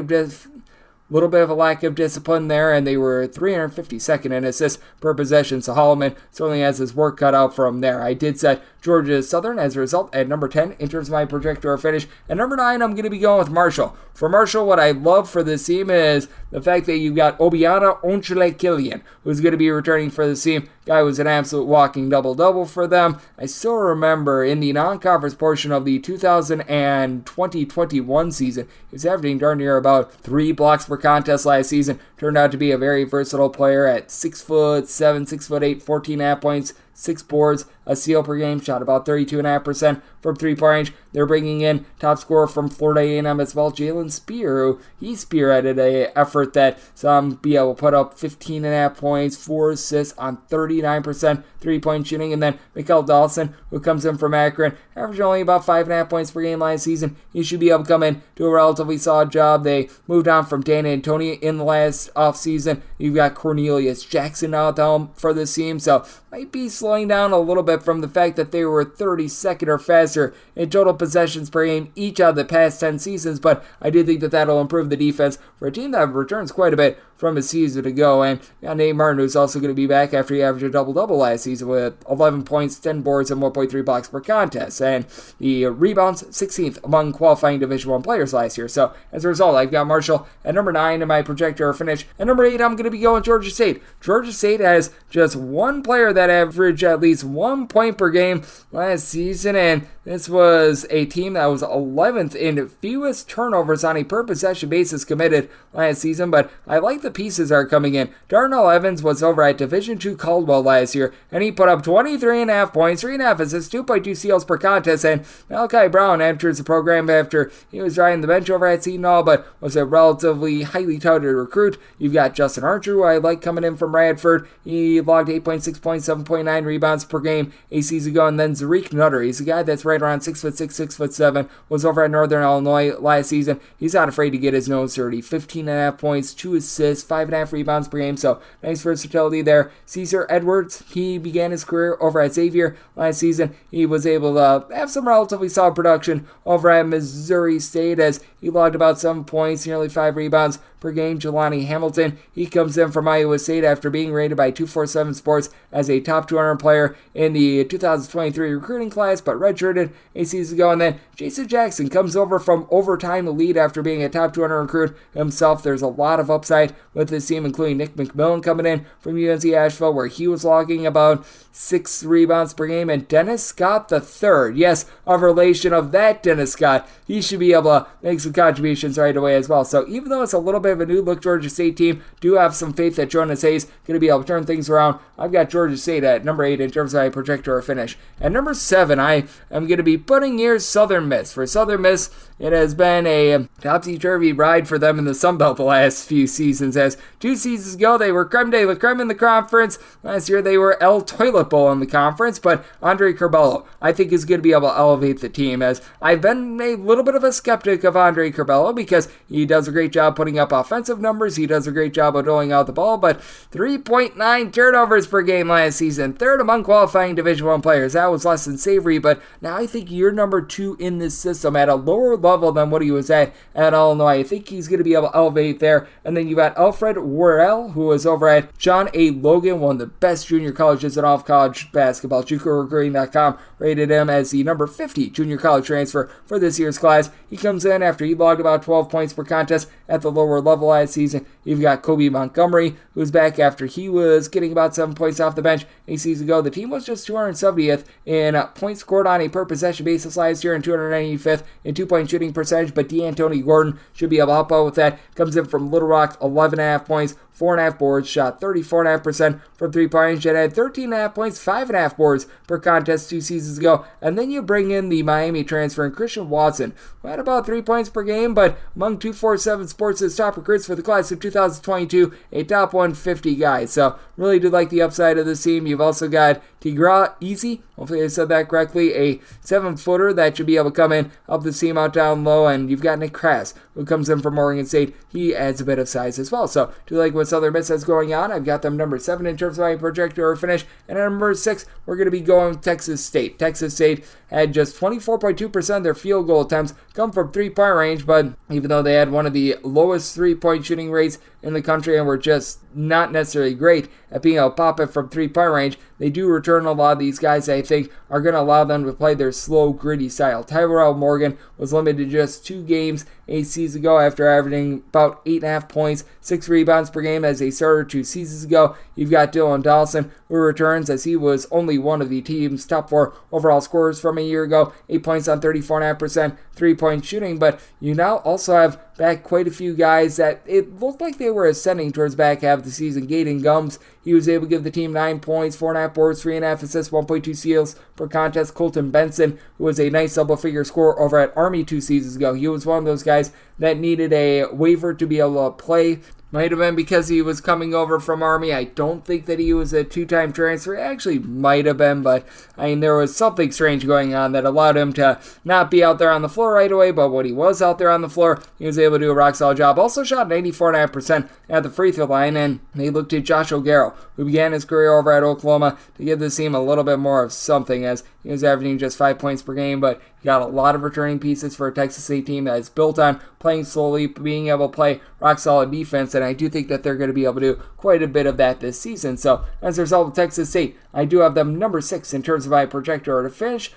of discipline there, and they were 352nd in assists per possession, so Holloman certainly has his work cut out from there. I did set Georgia Southern as a result at number 10 in terms of my projector or finish. At number 9, I'm going to be going with Marshall. For Marshall, what I love for this team is the fact that you've got Obiana Onchile-Killian, who's going to be returning for the team. Guy was an absolute walking double-double for them. I still remember in the non-conference portion of the 2020-21 season, he was averaging darn near about 3 blocks per contest last season. Turned out to be a very versatile player at 6'7", 6'8", 14.5 points, 6 boards, a steal per game, shot about 32.5% from three-point range. They're bringing in top scorer from Florida A&M as well, Jalen Spear, who he spearheaded an effort that saw him be able to put up 15.5 points, 4 assists on 39% three-point shooting. And then Mikael Dawson, who comes in from Akron, averaging only about 5.5 points per game last season. He should be able to come in, do a relatively solid job. They moved on from Dan Antonia in the last offseason. You've got Cornelius Jackson out there for this team, so might be slowing down a little bit from the fact that they were 32nd or faster in total possessions per game each out of the past 10 seasons, but I do think that that'll improve the defense for a team that returns quite a bit from a season ago. And Nate Martin, who's also going to be back after he averaged a double-double last season with 11 points, 10 boards, and 1.3 blocks per contest. And the rebounds, 16th among qualifying Division I players last year. So as a result, I've got Marshall at number 9 in my projector finish. At number 8, I'm going to be going Georgia State. Georgia State has just one player that averaged at least 1 point per game last season, and This was a team that was 11th in fewest turnovers on a per-possession basis committed last season, but I like the pieces are coming in. Darnell Evans was over at Division II Caldwell last year, and he put up 23.5 points, 3.5 assists, 2.2 steals per contest, and Malachi Brown enters the program after he was riding the bench over at Seton Hall, but was a relatively highly touted recruit. You've got Justin Archer, who I like coming in from Radford. He logged 8.6 points, 7.9 rebounds per game a season ago, and then Zariq Nutter. He's a guy that's right around 6'6", 6'7", was over at Northern Illinois last season. He's not afraid to get his nose dirty. 15.5 points, 2 assists, 5.5 rebounds per game, so nice versatility there. Caesar Edwards, he began his career over at Xavier last season. He was able to have some relatively solid production over at Missouri State as he logged about 7 points, nearly 5 rebounds per game. Jelani Hamilton, he comes in from Iowa State after being rated by 247 Sports as a top 200 player in the 2023 recruiting class, but redshirted a season ago. And then Jason Jackson comes over from Overtime Elite after being a top 200 recruit himself. There's a lot of upside with this team, including Nick McMillan coming in from UNC Asheville, where he was logging about 6 rebounds per game. And Dennis Scott III, yes, a relation of that Dennis Scott, he should be able to make some contributions right away as well. So even though it's a little bit of a new look Georgia State team, do have some faith that Jonas Hayes going to be able to turn things around. I've got Georgia State at number 8 in terms of my projector finish. At number 7, I am going to be putting here Southern Miss. For Southern Miss, it has been a topsy-turvy ride for them in the Sun Belt the last few seasons, as 2 seasons ago they were creme de la creme in the conference. Last year they were El Toilet Bowl in the conference, but Andre Curbelo, I think, is going to be able to elevate the team, as I've been a little bit of a skeptic of Andre Curbelo because he does a great job putting up offensive numbers, he does a great job of doling out the ball, but 3.9 turnovers per game last season, 3rd among qualifying Division I players. That was less than savory, but now I think you're number 2 in this system at a lower level than what he was at Illinois. I think he's going to be able to elevate there. And then you got Alfred Worrell, who was over at John A. Logan, one of the best junior colleges in all of college basketball. JUCORecruiting.com rated him as the number 50 junior college transfer for this year's class. He comes in after he logged about 12 points per contest at the lower level last season. You've got Kobe Montgomery, who's back after he was getting about 7 points off the bench a season ago. The team was just 270th in points scored on a per possession basis last year and 295th in 2-point shooting percentage, but D'Antoni Gordon should be able to help out with that. Comes in from Little Rock, 11.5 points, 4.5 boards, shot 34.5% from 3-point range, and had 13.5 points, 5.5 boards per contest 2 seasons ago. And then you bring in the Miami transfer and Christian Watson, who had about 3 points per game, but among 247 Sports' top recruits for the class of 2022, a top 150 guy. So really do like the upside of this team. You've also got Tigra Easy, hopefully I said that correctly, a 7-footer that should be able to come in, help the team out down low. And you've got Nick Crass, who comes in from Oregon State. He adds a bit of size as well. So do you like what Southern Miss has going on? I've got them number 7 in terms of my projector or finish. And at number 6, we're going to be going with Texas State. Texas State had just 24.2% of their field goal attempts come from 3-point range, but even though they had one of the lowest 3-point shooting rates in the country and were just not necessarily great at being able to pop it from 3-point range, they do return a lot of these guys that I think are going to allow them to play their slow, gritty style. Tyrell Morgan was limited to just 2 games a season ago after averaging about 8.5 points, 6 rebounds per game as a starter 2 seasons ago. You've got Dylan Dawson, who returns as he was only one of the team's top 4 overall scorers from a year ago. 8 points on 34.5% 3-point shooting, but you now also have back quite a few guys that it looked like they were ascending towards back half of the season. Gaden Gums, he was able to give the team 9 points, 4.5 boards, 3.5 assists, 1.2 steals per contest. Colton Benson, who was a nice double-figure scorer over at Army 2 seasons ago. He was one of those guys that needed a waiver to be able to play. Might have been because he was coming over from Army. I don't think that he was a 2-time transfer. Actually, might have been, but I mean, there was something strange going on that allowed him to not be out there on the floor right away, but when he was out there on the floor, he was able to do a rock-solid job. Also shot 94.5% at the free throw line, and they looked at Josh O'Garrow, who began his career over at Oklahoma, to give this team a little bit more of something, as he was averaging just 5 points per game, but he got a lot of returning pieces for a Texas State team that is built on playing slowly, being able to play rock-solid defense. and I do think that they're going to be able to do quite a bit of that this season. So as a result of Texas State, I do have them number 6 in terms of my projector to finish.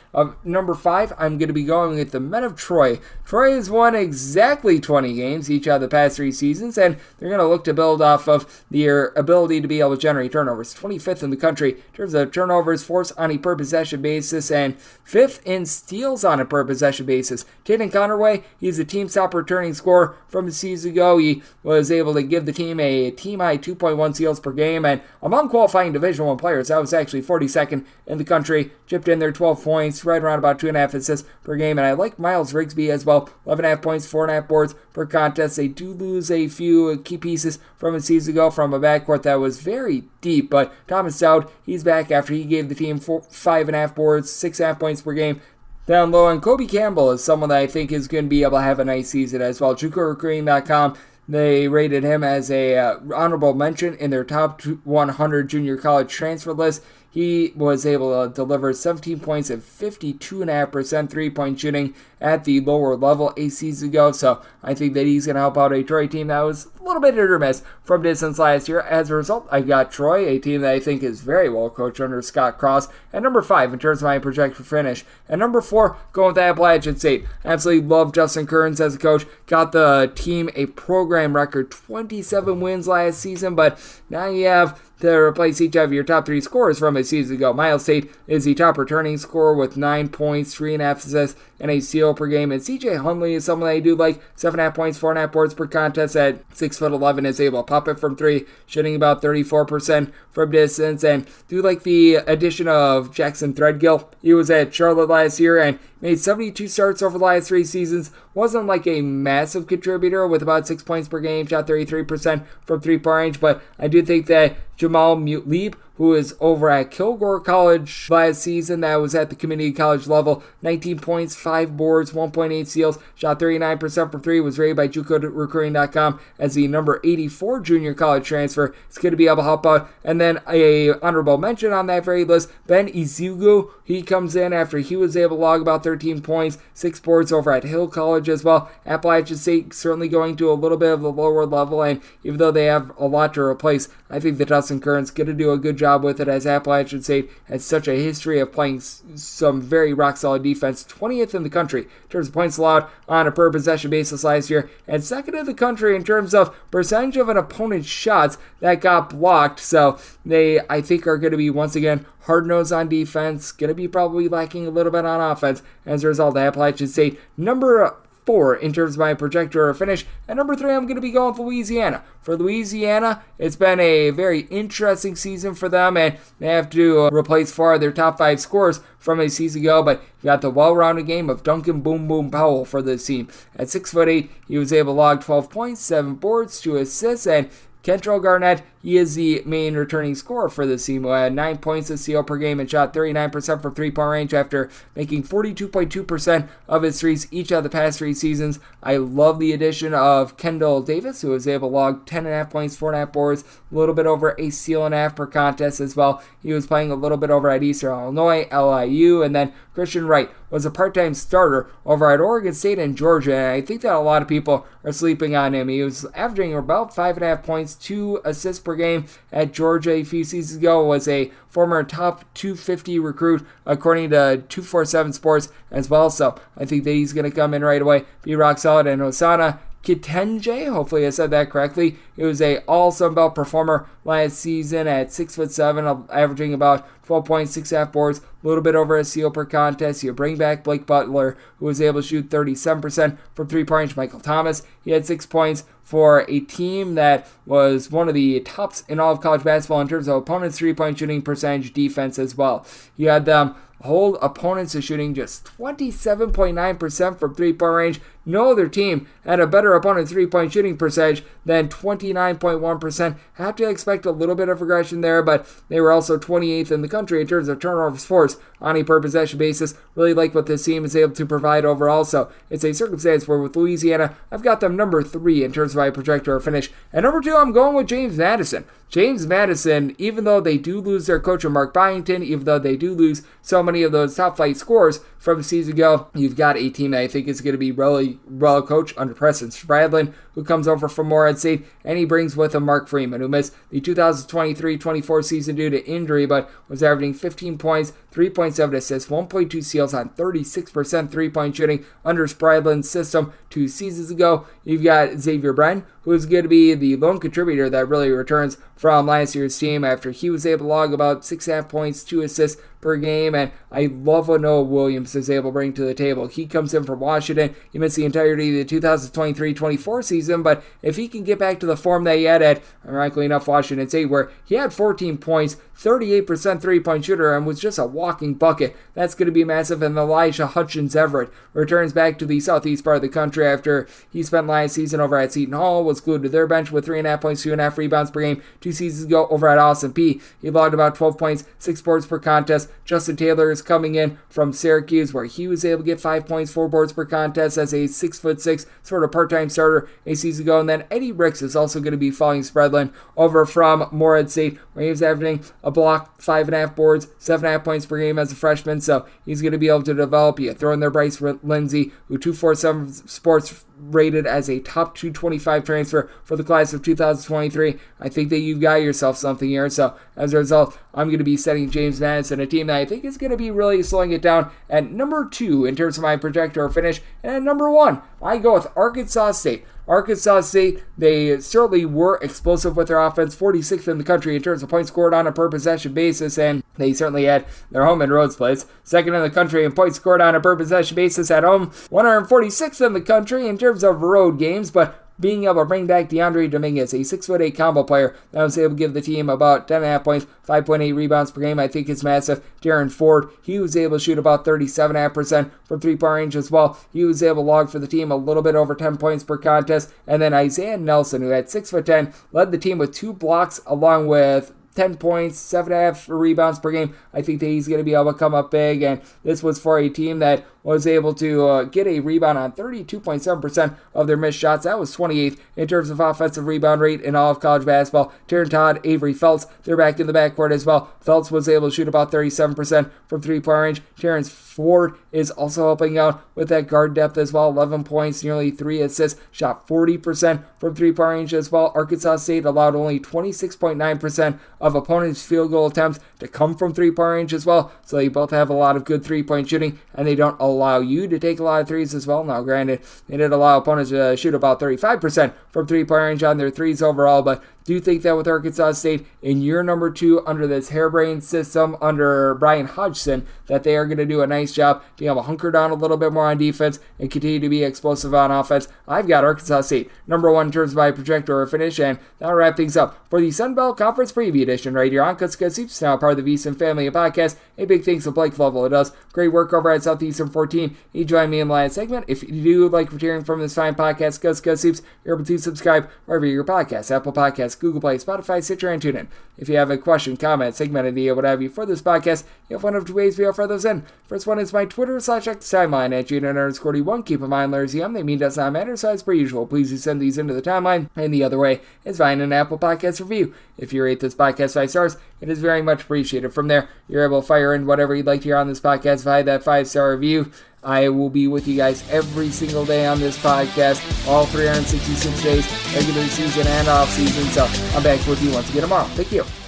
Number 5, I'm going to be going with the men of Troy. Troy has won exactly 20 games each of the past 3 seasons, and they're going to look to build off of their ability to be able to generate turnovers. 25th in the country in terms of turnovers forced on a per possession basis, and 5th in steals on a per possession basis. Tatum Connerway, he's the team's top returning scorer from a season ago. He was able to give the team a team-high 2.1 steals per game, and among qualifying Division I players, that was actually 42nd in the country. Chipped in there 12 points, right around about 2.5 assists per game, and I like Miles Rigsby as well. 11.5 points, 4.5 boards per contest. They do lose a few key pieces from a season ago from a backcourt that was very deep, but Thomas Dowd, he's back after he gave the team 5.5 boards, 6.5 points per game. Down low, and Kobe Campbell is someone that I think is going to be able to have a nice season as well. JUCORecruiting.com, they rated him as a honorable mention in their top 100 junior college transfer list. He was able to deliver 17 points and 52.5% three-point shooting at the lower level a season ago. So I think that he's going to help out a Troy team that was a little bit hit or miss from distance last year. As a result, I got Troy, a team that I think is very well coached under Scott Cross, at number 5 in terms of my projected finish. At number 4, going with Appalachian State. Absolutely love Justin Kearns as a coach. Got the team a program record 27 wins last season, but now you have to replace each of your top 3 scorers from a season ago. Miles State is the top returning scorer with 9 points, 3.5 assists, and a steal per game. And CJ Hunley is someone that I do like. 7.5 points, 4.5 boards per contest at 6'11", is able to pop it from 3, shooting about 34% from distance. And do like the addition of Jackson Threadgill. He was at Charlotte last year and made 72 starts over the last 3 seasons. Wasn't like a massive contributor with about 6 points per game, shot 33% from 3-point range, but I do think that Jamal Lieb, who is over at Kilgore College last season, that was at the community college level, 19 points, 5 boards, 1.8 steals, shot 39% from 3, was rated by JUCORecruiting.com as the number 84 junior college transfer. It's going to be able to help out. And then a honorable mention on that very list, Ben Izugu. He comes in after he was able to log about 13 points, 6 boards over at Hill College as well. Appalachian State certainly going to a little bit of the lower level, and even though they have a lot to replace, I think that Dustin Kearns going to do a good job with it, as Appalachian State has such a history of playing some very rock-solid defense. 20th in the country in terms of points allowed on a per-possession basis last year, and 2nd in the country in terms of percentage of an opponent's shots that got blocked. So they, I think, are going to be, once again, hard-nosed on defense, going to be probably lacking a little bit on offense. As a result, Appalachian State, number 4 in terms of my projector finish. At number 3, I'm going to be going with Louisiana. For Louisiana, it's been a very interesting season for them, and they have to replace 4 of their top 5 scorers from a season ago, but you got the well-rounded game of Duncan Boom Boom Powell for this team. At 6'8", he was able to log 12 points, 7 boards, 2 assists, and Kentrell Garnett, he is the main returning scorer for this team, who had 9 points a steal per game and shot 39% from 3-point range after making 42.2% of his threes each of the past 3 seasons. I love the addition of Kendall Davis, who was able to log 10.5 points, 4.5 boards, a little bit over a steal and a half per contest as well. He was playing a little bit over at Eastern Illinois, LIU, and then Christian Wright was a part-time starter over at Oregon State and Georgia, and I think that a lot of people are sleeping on him. He was averaging about 5.5 points, 2 assists per game at Georgia a few seasons ago, was a former top 250 recruit according to 247 Sports as well, so I think that he's going to come in right away, be rock solid. And Hosanna Kitenje, hopefully I said that correctly. He was a all Sun Belt performer last season at 6'7", averaging about 12 points, 6.5 boards, a little bit over a steal per contest. You bring back Blake Butler, who was able to shoot 37% from 3-point range. Michael Thomas, he had 6 points for a team that was one of the tops in all of college basketball in terms of opponents' 3-point shooting percentage, defense as well. You had them hold opponents to shooting just 27.9% from 3-point range. No other team had a better opponent 3-point shooting percentage than 29.1%. Have to expect a little bit of regression there, but they were also 28th in the country in terms of turnovers forced on a per possession basis. Really like what this team is able to provide overall, so it's a circumstance where with Louisiana, I've got them number 3 in terms of my projector finish. At number 2, I'm going with James Madison. James Madison, even though they do lose their coach, Mark Byington, even though they do lose so many of those top flight scorers from a season ago, you've got a team that I think is going to be really really well coached under Preston Spradlin, who comes over from Morehead State, and he brings with him Mark Freeman, who missed the 2023-24 season due to injury, but was averaging 15 points, 3.7 assists, 1.2 steals on 36% three-point shooting under Spradlin's system 2 seasons ago. You've got Xavier Bren, who is going to be the lone contributor that really returns from last year's team after he was able to log about 6.5 points, 2 assists per game, and I love what Noah Williams is able to bring to the table. He comes in from Washington. He missed the entirety of the 2023-24 season, but if he can get back to the form that he had at, ironically enough, Washington State, where he had 14 points, 38% three-point shooter, and was just a walking bucket, that's going to be massive. And Elijah Hutchins Everett returns back to the southeast part of the country after he spent last season over at Seton Hall, was glued to their bench with 3.5 points, 2.5 rebounds per game. 2 seasons ago over at Austin Peay, he logged about 12 points, 6 boards per contest. Justin Taylor is coming in from Syracuse, where he was able to get 5 points, 4 boards per contest as a 6'6" sort of part-time starter a season ago. And then Eddie Ricks is also going to be following Spradlin over from Morehead State, where he was averaging a block, 5.5 boards, 7.5 points per game as a freshman. So he's going to be able to develop. You throw in there Bryce Lindsey, who 247 Sports rated as a top 225 transfer for the class of 2023. I think that you've got yourself something here. So as a result, I'm going to be setting James Madison, a team that I think is going to be really slowing it down, at number 2 in terms of my projector finish. And at number 1, I go with Arkansas State. Arkansas State, they certainly were explosive with their offense, 46th in the country in terms of points scored on a per possession basis, and they certainly had their home and road splits. Second in the country in points scored on a per possession basis at home, 146th in the country in terms of road games, but being able to bring back DeAndre Dominguez, a 6'8" combo player that was able to give the team about 10.5 points, 5.8 rebounds per game, I think is massive. Darren Ford, he was able to shoot about 37.5% from three-point range as well. He was able to log for the team a little bit over 10 points per contest. And then Isaiah Nelson, who had 6'10", led the team with 2 blocks along with 10 points, 7.5 rebounds per game. I think that he's going to be able to come up big, and this was for a team that was able to get a rebound on 32.7% of their missed shots. That was 28th in terms of offensive rebound rate in all of college basketball. Taryn Todd, Avery Felts, they're back in the backcourt as well. Felts was able to shoot about 37% from three-point range. Terrence Ford is also helping out with that guard depth as well. 11 points, nearly 3 assists, shot 40% from three-point range as well. Arkansas State allowed only 26.9% of opponents' field goal attempts to come from three-point range as well. So they both have a lot of good three-point shooting, and they don't allow you to take a lot of threes as well. Now, granted, they did allow opponents to shoot about 35% from three-point range on their threes overall, but do you think that with Arkansas State in year number 2 under this harebrained system under Brian Hodgson, that they are going to do a nice job being able to hunker down a little bit more on defense and continue to be explosive on offense? I've got Arkansas State number 1 in terms of my projector finish, and that'll wrap things up for the Sun Belt Conference Preview Edition right here on Cuts Hoops, now part of the VSiN family of podcasts. A big thanks to Blake Lovell, who does great work over at Southeastern 14. He joined me in the last segment. If you do like hearing from this fine podcast, Cuts Hoops, you're able to subscribe wherever your podcasts, Apple Podcasts, Google Play, Spotify, Stitcher, and TuneIn. If you have a question, comment, segment idea, what have you for this podcast, you have one of 2 ways we offer those in. First one is my Twitter/X timeline at Junior_D1. Keep in mind, letters EM, they mean does not matter, so as per usual, please do send these into the timeline. And the other way is via an Apple Podcast review. If you rate this podcast 5 stars, it is very much appreciated. From there, you're able to fire in whatever you'd like to hear on this podcast via that 5-star review. I will be with you guys every single day on this podcast, all 366 days, regular season and off season. So I'm back with you once again tomorrow. Thank you.